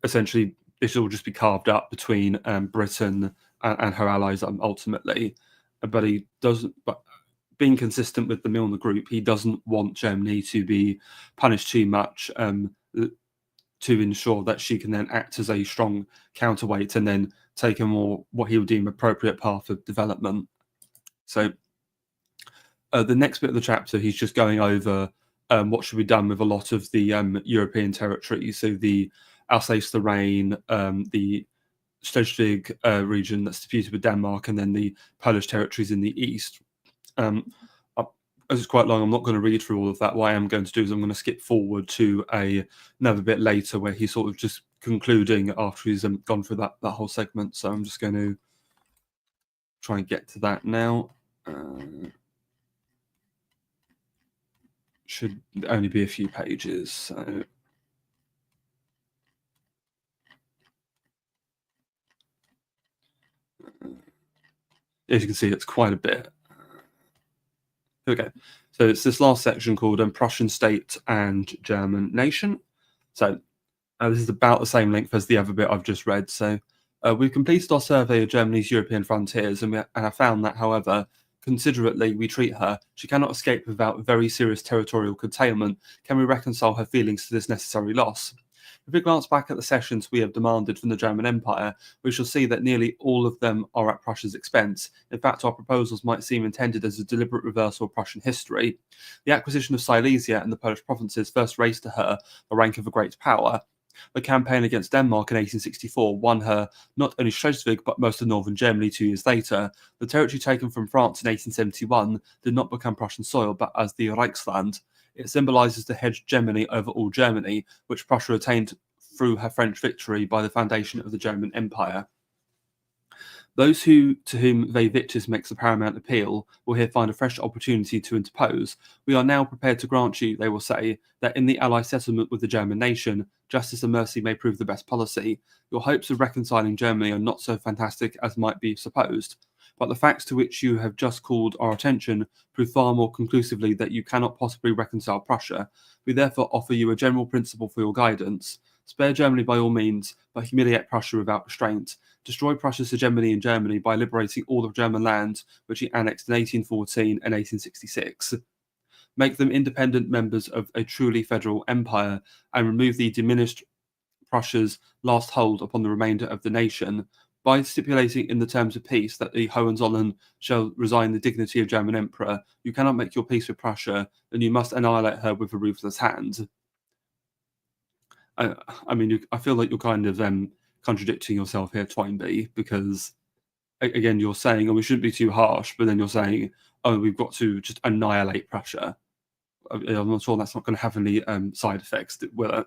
[SPEAKER 1] Essentially, this will just be carved up between Britain and her allies ultimately. But he doesn't. But being consistent with the Milner Group, he doesn't want Germany to be punished too much to ensure that she can then act as a strong counterweight and then take a more what he would deem appropriate path of development. So the next bit of the chapter, he's just going over what should be done with a lot of the European territories. So the Alsace-Lorraine, the Schleswig region that's disputed with Denmark, and then the Polish territories in the east. As it's quite long, I'm not going to read through all of that. What I am going to do is I'm going to skip forward to another bit later where he's sort of just concluding after he's gone through that whole segment. So I'm just going to try and get to that now. Should only be a few pages. So as you can see, it's quite a bit. Here we go. So it's this last section called Prussian State and German Nation. So this is about the same length as the other bit I've just read. So we've completed our survey of Germany's European frontiers, and have found that, however considerately we treat her, she cannot escape without very serious territorial curtailment. Can we reconcile her feelings to this necessary loss? If we glance back at the cessions we have demanded from the German Empire, we shall see that nearly all of them are at Prussia's expense. In fact, our proposals might seem intended as a deliberate reversal of Prussian history. The acquisition of Silesia and the Polish provinces first raised to her the rank of a great power. The campaign against Denmark in 1864 won her not only Schleswig but most of northern Germany 2 years later. The territory taken from France in 1871 did not become Prussian soil but as the Reichsland. It symbolises the hegemony over all Germany, which Prussia attained through her French victory by the foundation of the German Empire. Those to whom they victors makes a paramount appeal will here find a fresh opportunity to interpose. We are now prepared to grant you, they will say, that in the Allied settlement with the German nation, justice and mercy may prove the best policy. Your hopes of reconciling Germany are not so fantastic as might be supposed, but the facts to which you have just called our attention prove far more conclusively that you cannot possibly reconcile Prussia. We therefore offer you a general principle for your guidance. Spare Germany by all means, but humiliate Prussia without restraint. Destroy Prussia's hegemony in Germany by liberating all of German lands which he annexed in 1814 and 1866. Make them independent members of a truly federal empire and remove the diminished Prussia's last hold upon the remainder of the nation. By stipulating in the terms of peace that the Hohenzollern shall resign the dignity of German emperor, you cannot make your peace with Prussia, and you must annihilate her with a ruthless hand. I mean, I feel like you're kind of contradicting yourself here, Toynbee, because again, you're saying, oh, we shouldn't be too harsh, but then you're saying, oh, we've got to just annihilate Prussia. I'm not sure that's not going to have any side effects, will it?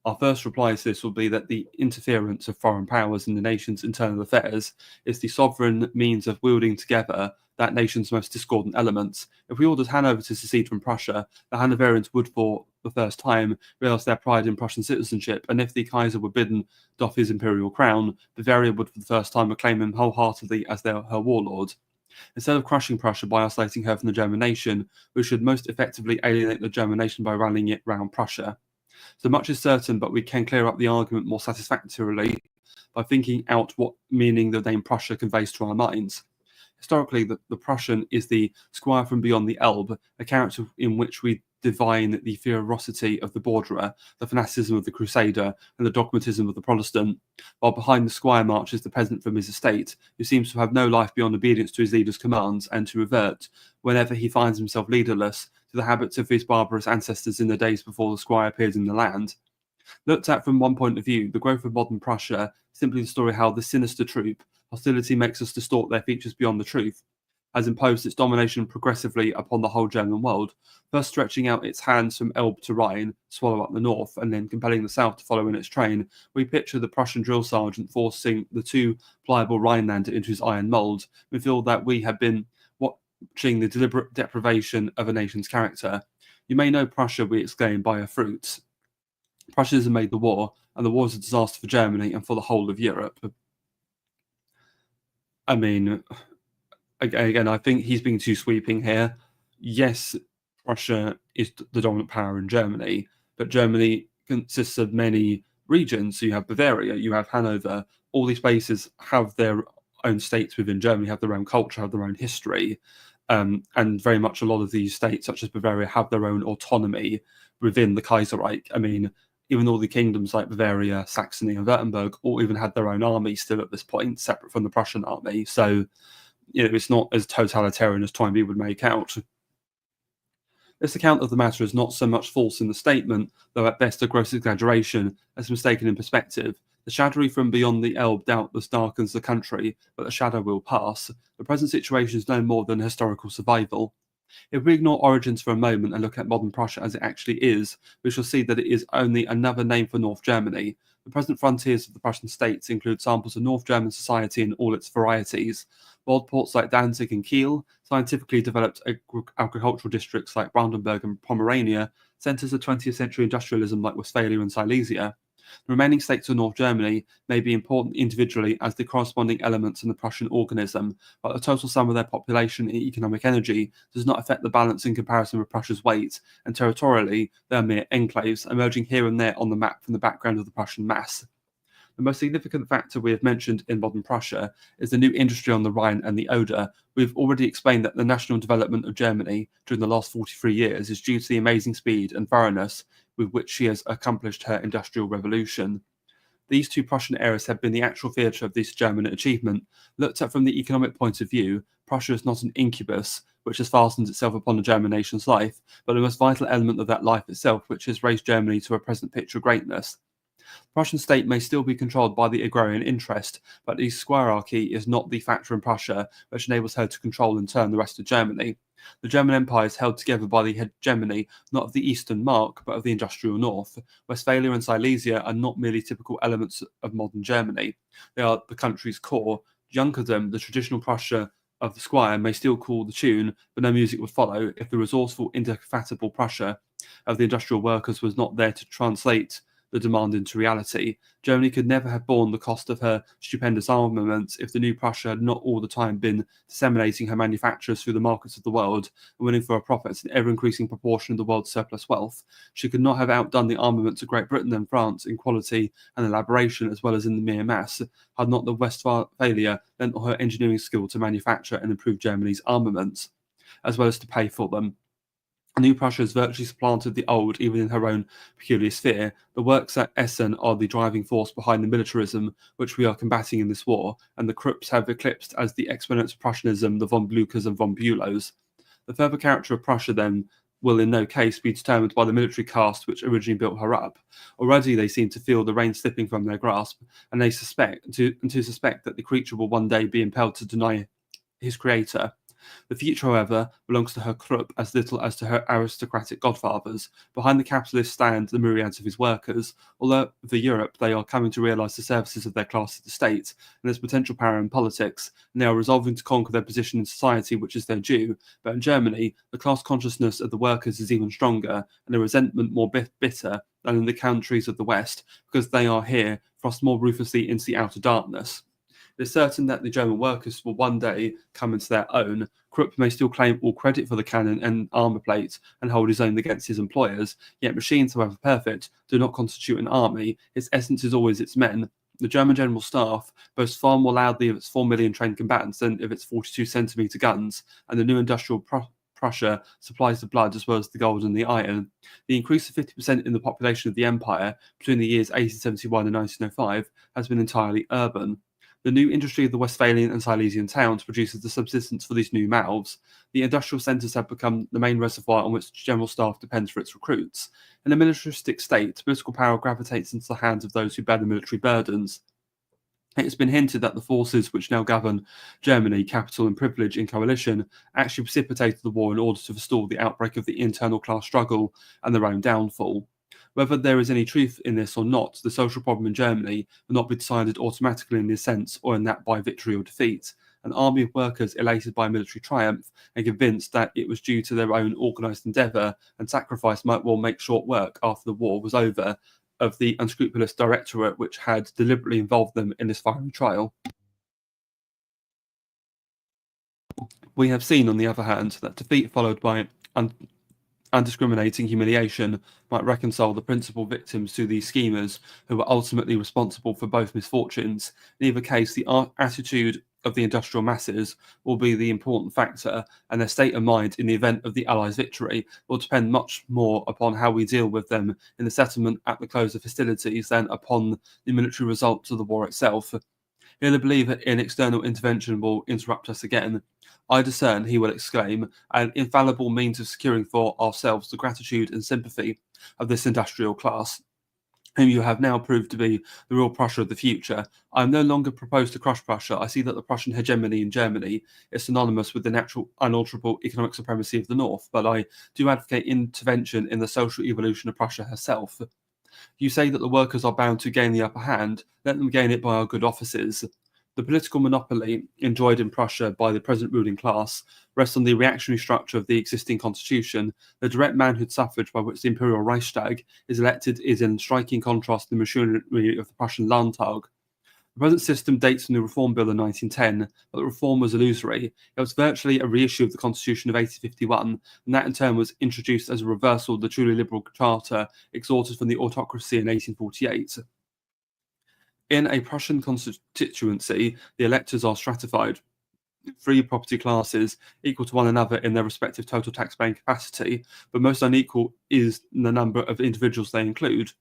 [SPEAKER 1] Our first reply to this will be that the interference of foreign powers in the nation's internal affairs is the sovereign means of wielding together that nation's most discordant elements. If we ordered Hanover to secede from Prussia, the Hanoverians would, for the first time, realise their pride in Prussian citizenship, and if the Kaiser were bidden doff his imperial crown, Bavaria would for the first time acclaim him wholeheartedly as her warlord. Instead of crushing Prussia by isolating her from the German nation, we should most effectively alienate the German nation by rallying it round Prussia. So much is certain, but we can clear up the argument more satisfactorily by thinking out what meaning the name Prussia conveys to our minds. Historically, the Prussian is the squire from beyond the Elbe, a character in which we divine the ferocity of the borderer, the fanaticism of the crusader, and the dogmatism of the Protestant, while behind the squire marches the peasant from his estate, who seems to have no life beyond obedience to his leader's commands, and to revert, whenever he finds himself leaderless, to the habits of his barbarous ancestors in the days before the squire appeared in the land. Looked at from one point of view, the growth of modern Prussia is simply the story how the sinister troop, hostility makes us distort their features beyond the truth, has imposed its domination progressively upon the whole German world, first stretching out its hands from Elbe to Rhine, to swallow up the north, and then compelling the south to follow in its train. We picture the Prussian drill sergeant forcing the too pliable Rhinelander into his iron mould. We feel that we have been watching the deliberate deprivation of a nation's character. You may know Prussia, we exclaim, by her fruits. Prussianism made the war, and the war is a disaster for Germany and for the whole of Europe. I mean, again, I think he's being too sweeping here. Yes, Prussia is the dominant power in Germany, but Germany consists of many regions. So you have Bavaria, you have Hanover. All these places have their own states within Germany, have their own culture, have their own history. And very much a lot of these states, such as Bavaria, have their own autonomy within the Kaiserreich. I mean, even all the kingdoms like Bavaria, Saxony, and Württemberg all even had their own army still at this point, separate from the Prussian army. So, it's not as totalitarian as Toynbee would make out. This account of the matter is not so much false in the statement, though at best a gross exaggeration, as mistaken in perspective. The shadowy from beyond the Elbe doubtless darkens the country, but the shadow will pass. The present situation is no more than historical survival. If we ignore origins for a moment and look at modern Prussia as it actually is, we shall see that it is only another name for North Germany. The present frontiers of the Prussian states include samples of North German society in all its varieties. Wild ports like Danzig and Kiel, scientifically developed agricultural districts like Brandenburg and Pomerania, centres of 20th century industrialism like Westphalia and Silesia. The remaining states of North Germany may be important individually as the corresponding elements in the Prussian organism, but the total sum of their population and economic energy does not affect the balance in comparison with Prussia's weight, and territorially they are mere enclaves, emerging here and there on the map from the background of the Prussian mass. The most significant factor we have mentioned in modern Prussia is the new industry on the Rhine and the Oder. We've already explained that the national development of Germany during the last 43 years is due to the amazing speed and thoroughness with which she has accomplished her industrial revolution. These two Prussian eras have been the actual theatre of this German achievement. Looked at from the economic point of view, Prussia is not an incubus which has fastened itself upon the German nation's life, but the most vital element of that life itself which has raised Germany to a present pitch of greatness. The Prussian state may still be controlled by the agrarian interest, but the squirearchy is not the factor in Prussia which enables her to control in turn the rest of Germany. The German Empire is held together by the hegemony not of the Eastern Mark, but of the industrial North. Westphalia and Silesia are not merely typical elements of modern Germany. They are the country's core. Junkerdom, the traditional Prussia of the squire, may still call the tune, but no music would follow if the resourceful, indefatigable Prussia of the industrial workers was not there to translate the demand into reality. Germany could never have borne the cost of her stupendous armaments if the new Prussia had not all the time been disseminating her manufactures through the markets of the world and winning for her profits an ever-increasing proportion of the world's surplus wealth. She could not have outdone the armaments of Great Britain and France in quality and elaboration as well as in the mere mass, had not the Westphalia lent all her engineering skill to manufacture and improve Germany's armaments, as well as to pay for them. New Prussia has virtually supplanted the old, even in her own peculiar sphere. The works at Essen are the driving force behind the militarism which we are combating in this war, and the Krupps have eclipsed as the exponents of Prussianism the von Blüchers and von Bülows. The further character of Prussia, then, will in no case be determined by the military caste which originally built her up. Already they seem to feel the reins slipping from their grasp, and they suspect that the creature will one day be impelled to deny his creator. The future, however, belongs to her Krupp as little as to her aristocratic godfathers. Behind the capitalist stand the myriads of his workers. Although for Europe they are coming to realise the services of their class to the state and its potential power in politics, and they are resolving to conquer their position in society which is their due. But in Germany, the class consciousness of the workers is even stronger, and the resentment more bitter than in the countries of the West, because they are here thrust more ruthlessly into the outer darkness. It is certain that the German workers will one day come into their own. Krupp may still claim all credit for the cannon and armour plates and hold his own against his employers, yet machines, however perfect, do not constitute an army. Its essence is always its men. The German General Staff boasts far more loudly of its 4 million trained combatants than of its 42-centimetre guns, and the new industrial Prussia supplies the blood as well as the gold and the iron. The increase of 50% in the population of the empire between the years 1871 and 1905 has been entirely urban. The new industry of the Westphalian and Silesian towns produces the subsistence for these new mouths. The industrial centres have become the main reservoir on which the General Staff depends for its recruits. In a militaristic state, political power gravitates into the hands of those who bear the military burdens. It has been hinted that the forces which now govern Germany, capital and privilege in coalition, actually precipitated the war in order to forestall the outbreak of the internal class struggle and their own downfall. Whether there is any truth in this or not, the social problem in Germany will not be decided automatically in this sense or in that by victory or defeat. An army of workers elated by military triumph and convinced that it was due to their own organised endeavour and sacrifice might well make short work after the war was over of the unscrupulous directorate which had deliberately involved them in this fiery trial. We have seen, on the other hand, that defeat followed by undiscriminating humiliation might reconcile the principal victims to these schemers who were ultimately responsible for both misfortunes. In either case, the attitude of the industrial masses will be the important factor, and their state of mind in the event of the Allies' victory will depend much more upon how we deal with them in the settlement at the close of hostilities than upon the military results of the war itself. He'll believe that in external intervention will interrupt us again. I discern, he will exclaim, an infallible means of securing for ourselves the gratitude and sympathy of this industrial class, whom you have now proved to be the real Prussia of the future. I am no longer proposed to crush Prussia. I see that the Prussian hegemony in Germany is synonymous with the natural, unalterable economic supremacy of the North, but I do advocate intervention in the social evolution of Prussia herself. You say that the workers are bound to gain the upper hand. Let them gain it by our good offices. The political monopoly enjoyed in Prussia by the present ruling class rests on the reactionary structure of the existing constitution. The direct manhood suffrage by which the Imperial Reichstag is elected is in striking contrast to the machinery of the Prussian Landtag. The present system dates from the Reform Bill of 1910, but the reform was illusory. It was virtually a reissue of the Constitution of 1851, and that in turn was introduced as a reversal of the truly liberal charter extorted from the autocracy in 1848. In a Prussian constituency, the electors are stratified. Three property classes equal to one another in their respective total tax-paying capacity, but most unequal is the number of individuals they include.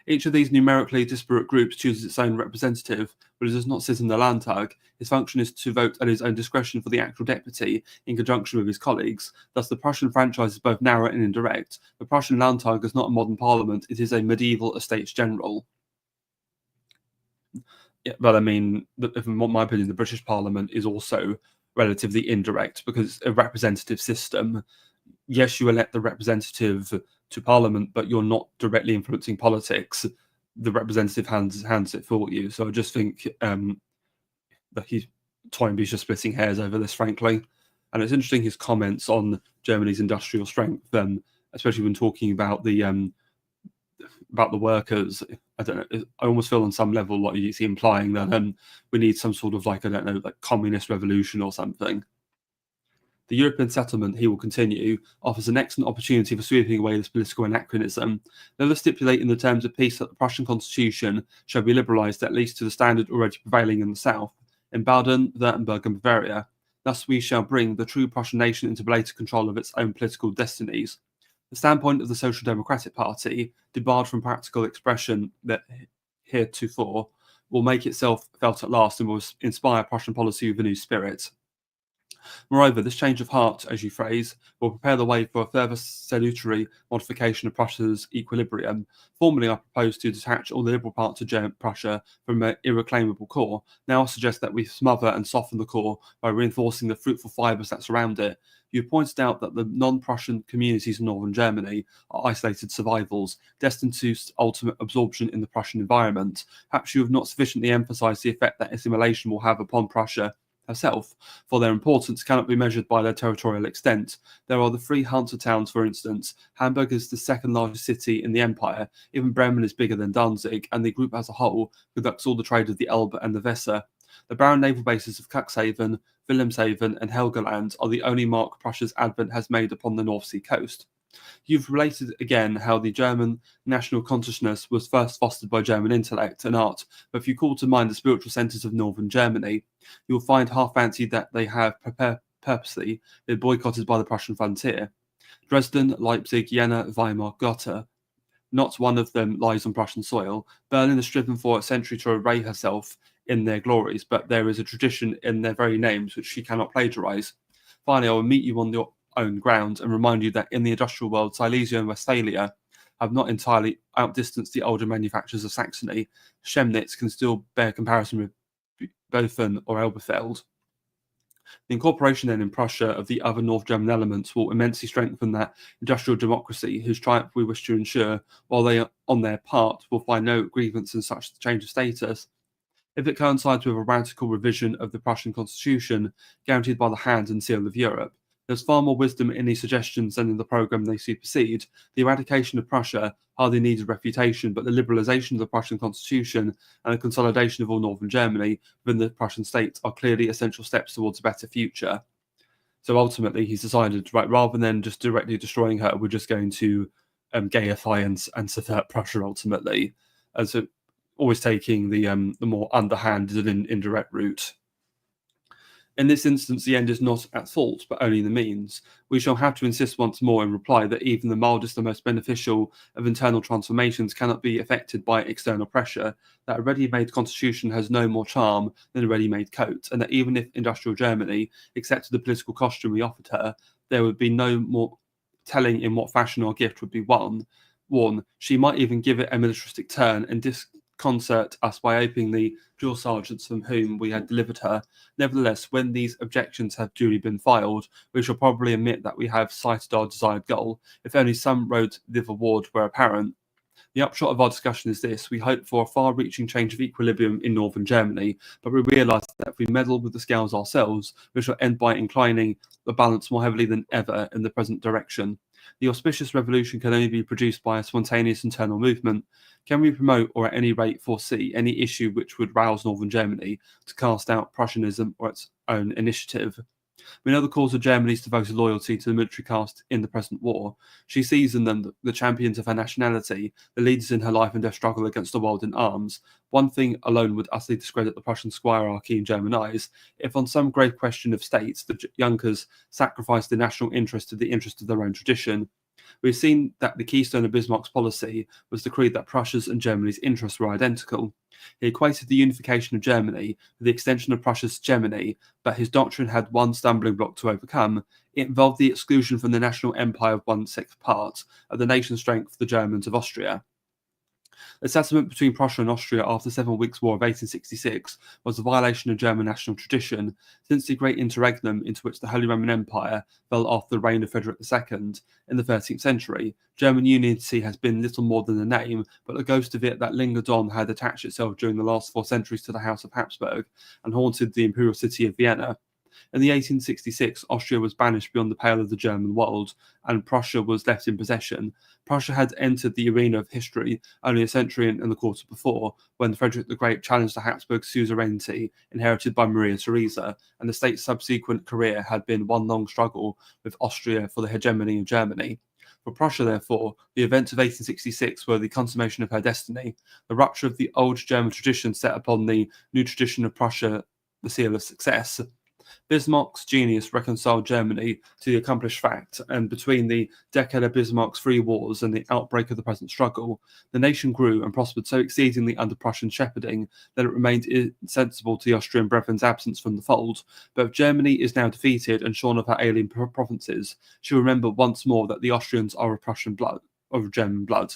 [SPEAKER 1] Each of these numerically disparate groups chooses its own representative, but it does not sit in the Landtag. His function is to vote at his own discretion for the actual deputy, in conjunction with his colleagues. Thus, the Prussian franchise is both narrow and indirect. The Prussian Landtag is not a modern parliament, it is a medieval Estates General. Yeah, but I mean, in my opinion, the British Parliament is also relatively indirect because it's a representative system. Yes, you elect the representative to Parliament, but you're not directly influencing politics. The representative hands it for you. So I just think that Toynbee's just splitting hairs over this, frankly. And it's interesting his comments on Germany's industrial strength, especially when talking about the workers. I don't know. I almost feel on some level like he's implying that we need some sort of like communist revolution or something. The European settlement, he will continue, offers an excellent opportunity for sweeping away this political anachronism. Let us stipulate in the terms of peace that the Prussian constitution shall be liberalised at least to the standard already prevailing in the south, in Baden, Württemberg and Bavaria. Thus we shall bring the true Prussian nation into blatant control of its own political destinies. The standpoint of the Social Democratic Party, debarred from practical expression that heretofore, will make itself felt at last and will inspire Prussian policy with a new spirit. Moreover, this change of heart, as you phrase, will prepare the way for a further salutary modification of Prussia's equilibrium. Formerly, I proposed to detach all the liberal parts of Prussia from an irreclaimable core. Now I suggest that we smother and soften the core by reinforcing the fruitful fibres that surround it. You pointed out that the non-Prussian communities in northern Germany are isolated survivals, destined to ultimate absorption in the Prussian environment. Perhaps you have not sufficiently emphasized the effect that assimilation will have upon Prussia herself, for their importance cannot be measured by their territorial extent. There are the three Hansa towns, for instance. Hamburg is the second largest city in the empire. Even Bremen is bigger than Danzig, and the group as a whole conducts all the trade of the Elbe and the Weser. The barren naval bases of Cuxhaven, Wilhelmshaven, and Helgoland are the only mark Prussia's advent has made upon the North Sea coast. You've related again how the German national consciousness was first fostered by German intellect and art, but if you call to mind the spiritual centres of northern Germany, you will find half fancied that they have purposely been boycotted by the Prussian frontier. Dresden, Leipzig, Jena, Weimar, Gotha, not one of them lies on Prussian soil. Berlin has striven for a century to array herself in their glories, but there is a tradition in their very names which she cannot plagiarise. Finally, I will meet you on your own ground and remind you that in the industrial world, Silesia and Westphalia have not entirely outdistanced the older manufacturers of Saxony. Chemnitz can still bear comparison with Bofen or Elberfeld. The incorporation then in Prussia of the other North German elements will immensely strengthen that industrial democracy whose triumph we wish to ensure, while they, on their part, will find no grievance in such change of status. If it coincides with a radical revision of the Prussian constitution, guaranteed by the hand and seal of Europe, there's far more wisdom in these suggestions than in the programme they supersede. The eradication of Prussia hardly needs a refutation, but the liberalisation of the Prussian constitution and the consolidation of all northern Germany within the Prussian state are clearly essential steps towards a better future. So ultimately, he's decided, right, rather than just directly destroying her, we're just going to gayify and subvert Prussia ultimately. And so always taking the more underhanded and indirect route. In this instance, the end is not at fault, but only the means. We shall have to insist once more in reply that even the mildest and most beneficial of internal transformations cannot be effected by external pressure, that a ready-made constitution has no more charm than a ready-made coat, and that even if industrial Germany accepted the political costume we offered her, there would be no more telling in what fashion our gift would be worn. She might even give it a militaristic turn and disconcert us by opening the drill sergeants from whom we had delivered her. Nevertheless, when these objections have duly been filed, we shall probably admit that we have sighted our desired goal, if only some road thitherward were apparent. The upshot of our discussion is this: we hope for a far-reaching change of equilibrium in northern Germany, but we realise that if we meddle with the scales ourselves, we shall end by inclining the balance more heavily than ever in the present direction. The auspicious revolution can only be produced by a spontaneous internal movement. Can we promote, or at any rate foresee, any issue which would rouse northern Germany to cast out Prussianism or its own initiative? We know the cause of Germany's devoted loyalty to the military caste in the present war. She sees in them the champions of her nationality, the leaders in her life and death struggle against the world in arms. One thing alone would utterly discredit the Prussian squirearchy in German eyes: if on some grave question of state the Junkers sacrificed the national interest to the interest of their own tradition. We've seen that the keystone of Bismarck's policy was the creed that Prussia's and Germany's interests were identical. He equated the unification of Germany with the extension of Prussia's hegemony, but his doctrine had one stumbling block to overcome. It involved the exclusion from the national empire of 1/6 part of the nation strength of the Germans of Austria. The settlement between Prussia and Austria after the 7 Weeks' War of 1866 was a violation of German national tradition. Since the great interregnum into which the Holy Roman Empire fell after the reign of Frederick II in the 13th century, German unity has been little more than a name, but the ghost of it that lingered on had attached itself during the last 4 centuries to the House of Habsburg and haunted the imperial city of Vienna. In the 1866, Austria was banished beyond the pale of the German world, and Prussia was left in possession. Prussia had entered the arena of history only a century and a quarter before, when Frederick the Great challenged the Habsburg suzerainty inherited by Maria Theresa, and the state's subsequent career had been one long struggle with Austria for the hegemony of Germany. For Prussia, therefore, the events of 1866 were the consummation of her destiny. The rupture of the old German tradition set upon the new tradition of Prussia the seal of success. Bismarck's genius reconciled Germany to the accomplished fact, and between the decade of Bismarck's three wars and the outbreak of the present struggle, the nation grew and prospered so exceedingly under Prussian shepherding that it remained insensible to the Austrian brethren's absence from the fold. But if Germany is now defeated and shorn of her alien provinces, she will remember once more that the Austrians are of Prussian blood, of German blood.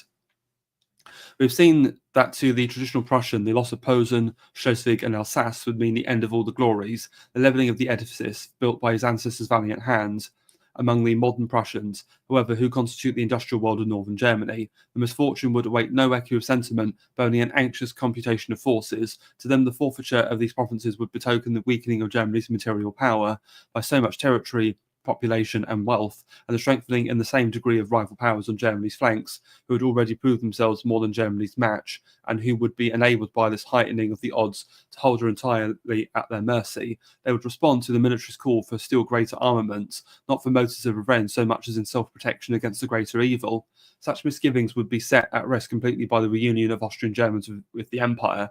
[SPEAKER 1] We've seen that to the traditional Prussian, the loss of Posen, Schleswig, and Alsace would mean the end of all the glories, the levelling of the edifice built by his ancestors' valiant hands. Among the modern Prussians, however, who constitute the industrial world of northern Germany, the misfortune would await no echo of sentiment, but only an anxious computation of forces. To them, the forfeiture of these provinces would betoken the weakening of Germany's material power by so much territory, population, and wealth, and the strengthening in the same degree of rival powers on Germany's flanks, who had already proved themselves more than Germany's match, and who would be enabled by this heightening of the odds to hold her entirely at their mercy. They would respond to the militarist call for still greater armaments, not for motives of revenge so much as in self-protection against the greater evil. Such misgivings would be set at rest completely by the reunion of Austrian Germans with the Empire.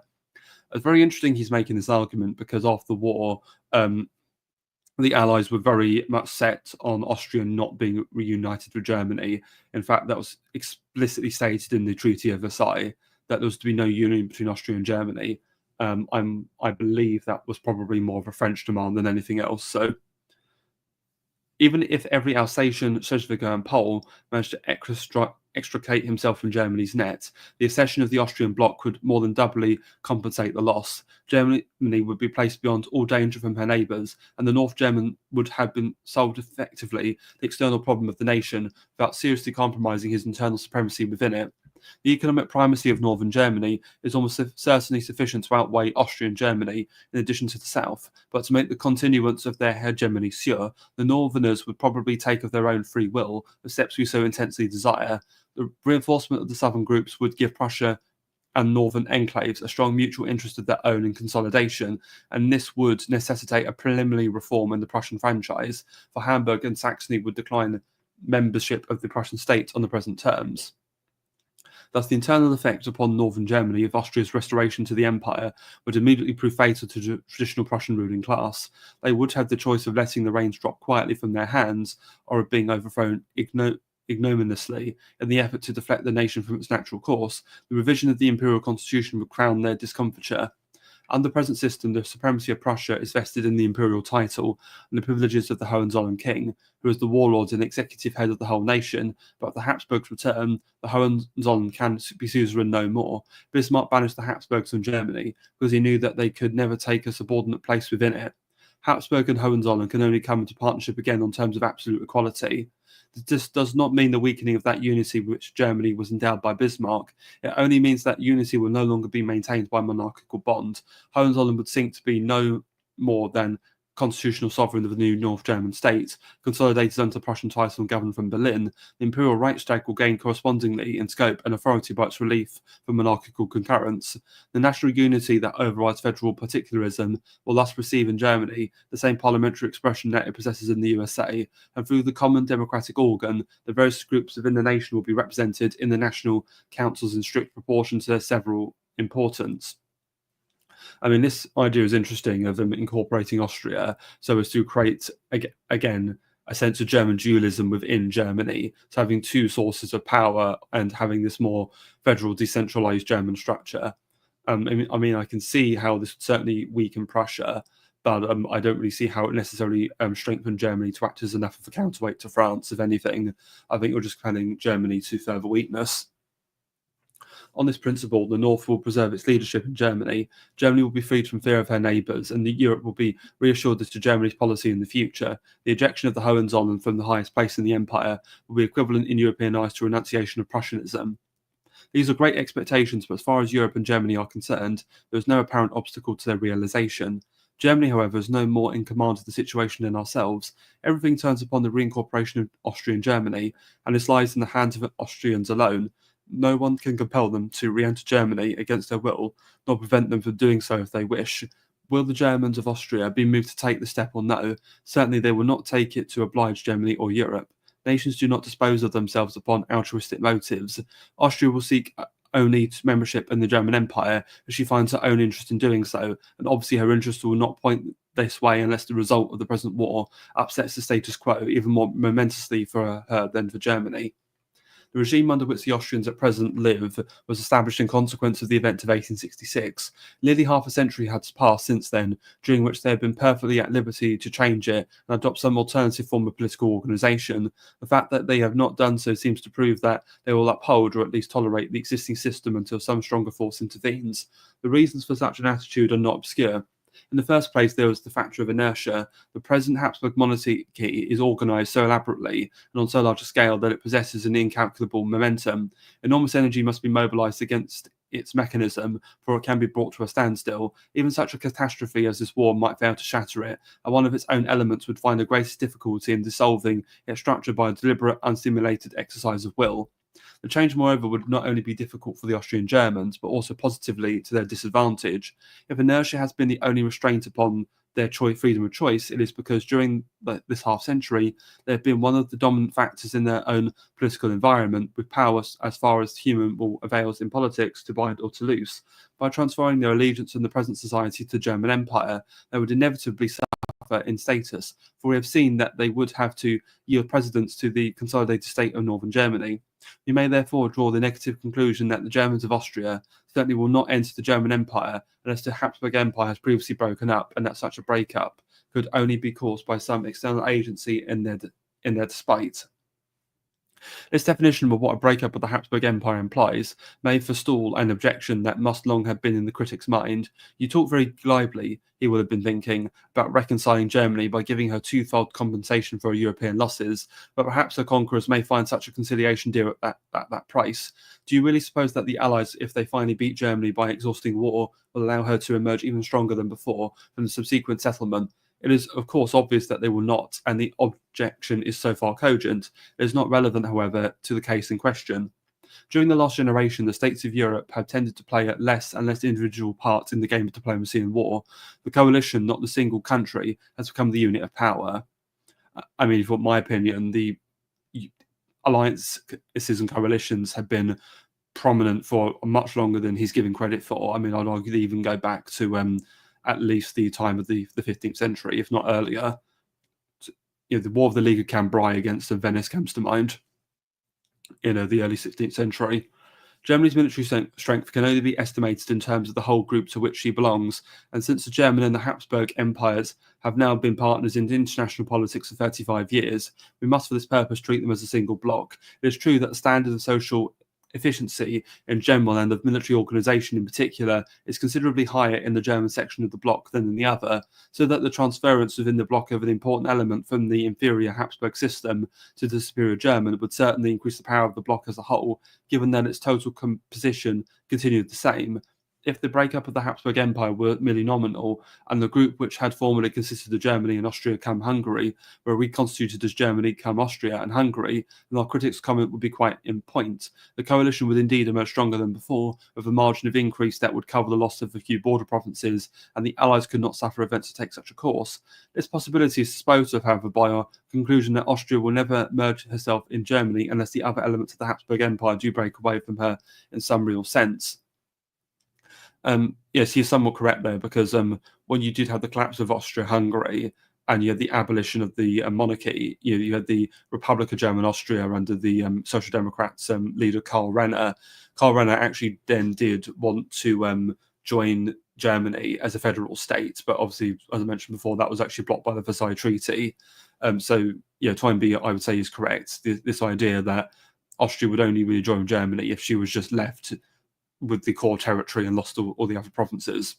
[SPEAKER 1] It's very interesting he's making this argument because after the war, the Allies were very much set on Austria not being reunited with Germany. In fact, that was explicitly stated in the Treaty of Versailles that there was to be no union between Austria and Germany. I believe that was probably more of a French demand than anything else. So even if every Alsatian, Schleswiger, and Pole managed to extricate himself from Germany's net, the accession of the Austrian bloc would more than doubly compensate the loss. Germany would be placed beyond all danger from her neighbours, and the North German would have been solved effectively the external problem of the nation without seriously compromising his internal supremacy within it. The economic primacy of northern Germany is almost certainly sufficient to outweigh Austrian Germany in addition to the south, but to make the continuance of their hegemony sure, the northerners would probably take of their own free will the steps we so intensely desire. The reinforcement of the southern groups would give Prussia and northern enclaves a strong mutual interest of their own in consolidation, and this would necessitate a preliminary reform in the Prussian franchise, for Hamburg and Saxony would decline membership of the Prussian state on the present terms. Thus, the internal effect upon northern Germany of Austria's restoration to the empire would immediately prove fatal to the traditional Prussian ruling class. They would have the choice of letting the reins drop quietly from their hands or of being overthrown ignominiously in the effort to deflect the nation from its natural course. The revision of the imperial constitution would crown their discomfiture. Under the present system, the supremacy of Prussia is vested in the imperial title and the privileges of the Hohenzollern king, who is the warlord and executive head of the whole nation. But if the Habsburgs return, the Hohenzollern can be suzerain no more. Bismarck banished the Habsburgs from Germany because he knew that they could never take a subordinate place within it. Habsburg and Hohenzollern can only come into partnership again on terms of absolute equality. This does not mean the weakening of that unity which Germany was endowed by Bismarck. It only means that unity will no longer be maintained by monarchical bond. Hohenzollern would seek to be no more than constitutional sovereign of the new North German state, consolidated under Prussian title and governed from Berlin. The Imperial Reichstag will gain correspondingly in scope and authority by its relief from monarchical concurrence. The national unity that overrides federal particularism will thus receive in Germany the same parliamentary expression that it possesses in the USA, and through the common democratic organ, the various groups within the nation will be represented in the national councils in strict proportion to their several importance. I mean, this idea is interesting of them incorporating Austria so as to create, again, a sense of German dualism within Germany. So having two sources of power and having this more federal, decentralized German structure. I mean, I can see how this would certainly weaken Prussia, but I don't really see how it necessarily strengthened Germany to act as enough of a counterweight to France. If anything, I think you're just compelling Germany to further weakness. On this principle, the North will preserve its leadership in Germany. Germany will be freed from fear of her neighbours, and Europe will be reassured as to Germany's policy in the future. The ejection of the Hohenzollern from the highest place in the empire will be equivalent in European eyes to a renunciation of Prussianism. These are great expectations, but as far as Europe and Germany are concerned, there is no apparent obstacle to their realisation. Germany, however, is no more in command of the situation than ourselves. Everything turns upon the reincorporation of Austrian Germany, and this lies in the hands of Austrians alone. No one can compel them to re-enter Germany against their will, nor prevent them from doing so if they wish. Will the Germans of Austria be moved to take the step or no? Certainly they will not take it to oblige Germany or Europe. Nations do not dispose of themselves upon altruistic motives. Austria will seek only to membership in the German Empire, as she finds her own interest in doing so, and obviously her interest will not point this way unless the result of the present war upsets the status quo even more momentously for her than for Germany. The regime under which the Austrians at present live was established in consequence of the event of 1866. Nearly half a century had passed since then, during which they had been perfectly at liberty to change it and adopt some alternative form of political organisation. The fact that they have not done so seems to prove that they will uphold or at least tolerate the existing system until some stronger force intervenes. The reasons for such an attitude are not obscure. In the first place, there was the factor of inertia. The present Habsburg monarchy is organised so elaborately and on so large a scale that it possesses an incalculable momentum. Enormous energy must be mobilised against its mechanism before it can be brought to a standstill. Even such a catastrophe as this war might fail to shatter it, and one of its own elements would find the greatest difficulty in dissolving its structure by a deliberate, unstimulated exercise of will. The change, moreover, would not only be difficult for the Austrian Germans, but also positively to their disadvantage. If inertia has been the only restraint upon their freedom of choice, it is because during this half-century, they have been one of the dominant factors in their own political environment, with power as far as human will avails in politics to bind or to loose. By transferring their allegiance in the present society to the German Empire, they would inevitably suffer in status, for we have seen that they would have to yield precedence to the consolidated state of northern Germany. We may therefore draw the negative conclusion that the Germans of Austria certainly will not enter the German Empire unless the Habsburg Empire has previously broken up, and that such a breakup could only be caused by some external agency in their despite. This definition of what a breakup of the Habsburg Empire implies may forestall an objection that must long have been in the critic's mind. You talk very glibly, he will have been thinking, about reconciling Germany by giving her twofold compensation for her European losses, but perhaps her conquerors may find such a conciliation dear at that price. Do you really suppose that the Allies, if they finally beat Germany by exhausting war, will allow her to emerge even stronger than before from the subsequent settlement? It is, of course, obvious that they will not, and the objection is so far cogent. It is not relevant, however, to the case in question. During the last generation, the states of Europe have tended to play less and less individual parts in the game of diplomacy and war. The coalition, not the single country, has become the unit of power. I mean, for my opinion, the alliances and coalitions have been prominent for much longer than he's given credit for. I mean, I'd argue they even go back to at least the time of the 15th century, if not earlier. The War of the League of Cambrai against Venice comes to mind in the early 16th century. Germany's military strength can only be estimated in terms of the whole group to which she belongs, and since the German and the Habsburg empires have now been partners in international politics for 35 years, we must for this purpose treat them as a single bloc. It is true that the standard of social efficiency in general and of military organisation in particular is considerably higher in the German section of the bloc than in the other, so that the transference within the bloc of an important element from the inferior Habsburg system to the superior German would certainly increase the power of the bloc as a whole, given that its total composition continued the same. If the breakup of the Habsburg Empire were merely nominal, and the group which had formerly consisted of Germany and Austria come Hungary were reconstituted as Germany come Austria and Hungary, then our critics' comment would be quite in point. The coalition would indeed emerge stronger than before, with a margin of increase that would cover the loss of a few border provinces, and the Allies could not suffer events to take such a course. This possibility is disposed of, however, by our conclusion that Austria will never merge herself in Germany unless the other elements of the Habsburg Empire do break away from her in some real sense. Yes, he's somewhat correct there, because when you did have the collapse of Austria-Hungary and you had the abolition of the monarchy, you had the Republic of German Austria under the Social Democrats leader Karl Renner. Karl Renner actually then did want to join Germany as a federal state, but obviously, as I mentioned before, that was actually blocked by the Versailles Treaty. Toynbee, I would say, is correct. This idea that Austria would only really join Germany if she was just left with the core territory and lost all the other provinces.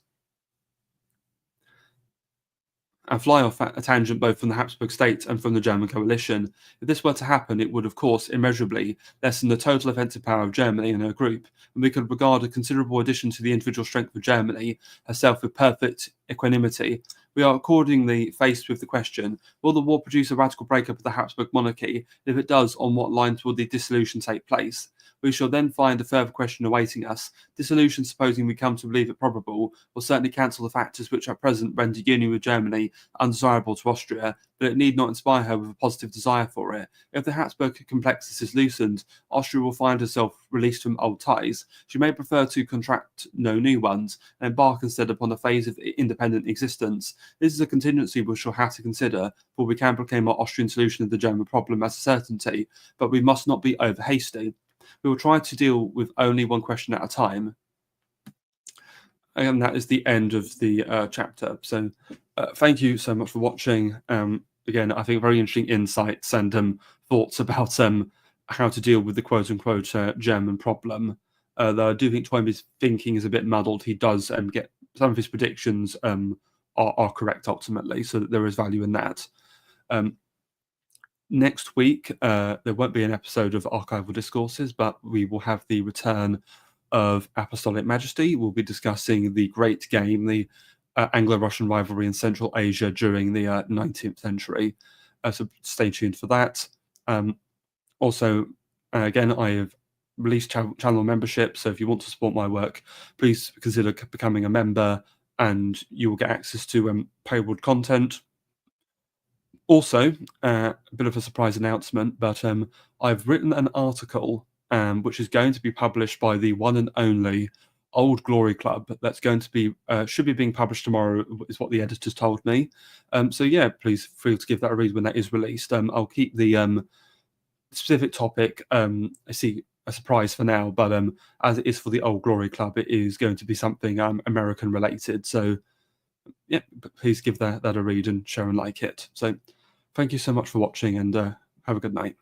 [SPEAKER 1] And fly off at a tangent both from the Habsburg state and from the German coalition. If this were to happen, it would, of course, immeasurably lessen the total offensive power of Germany and her group, and we could regard a considerable addition to the individual strength of Germany herself with perfect equanimity. We are accordingly faced with the question, will the war produce a radical breakup of the Habsburg monarchy? If it does, on what lines will the dissolution take place? We shall then find a further question awaiting us. This solution, supposing we come to believe it probable, will certainly cancel the factors which at present render union with Germany undesirable to Austria, but it need not inspire her with a positive desire for it. If the Habsburg complexus is loosened, Austria will find herself released from old ties. She may prefer to contract no new ones, and embark instead upon a phase of independent existence. This is a contingency we shall have to consider, for we can proclaim our Austrian solution of the German problem as a certainty, but we must not be over hasty. We will try to deal with only one question at a time. And that is the end of the chapter. So thank you so much for watching. Again, I think very interesting insights and thoughts about how to deal with the quote-unquote German problem. Though I do think Toynbee's thinking is a bit muddled. He does get some of his predictions are correct ultimately, so that there is value in that. Next week, there won't be an episode of Archival Discourses, but we will have the return of Apostolic Majesty. We'll be discussing the Great Game, the Anglo-Russian rivalry in Central Asia during the 19th century. So stay tuned for that. Also, again, I have released channel membership, so if you want to support my work, please consider becoming a member, and you will get access to paywall content. Also, a bit of a surprise announcement, but I've written an article which is going to be published by the one and only Old Glory Club. That's going to be should be being published tomorrow, is what the editors told me. So yeah, please feel free to give that a read when that is released. I'll keep the specific topic I see a surprise for now, but as it is for the Old Glory Club, it is going to be something American related. So yeah, please give that a read and share and like it. So thank you so much for watching, and have a good night.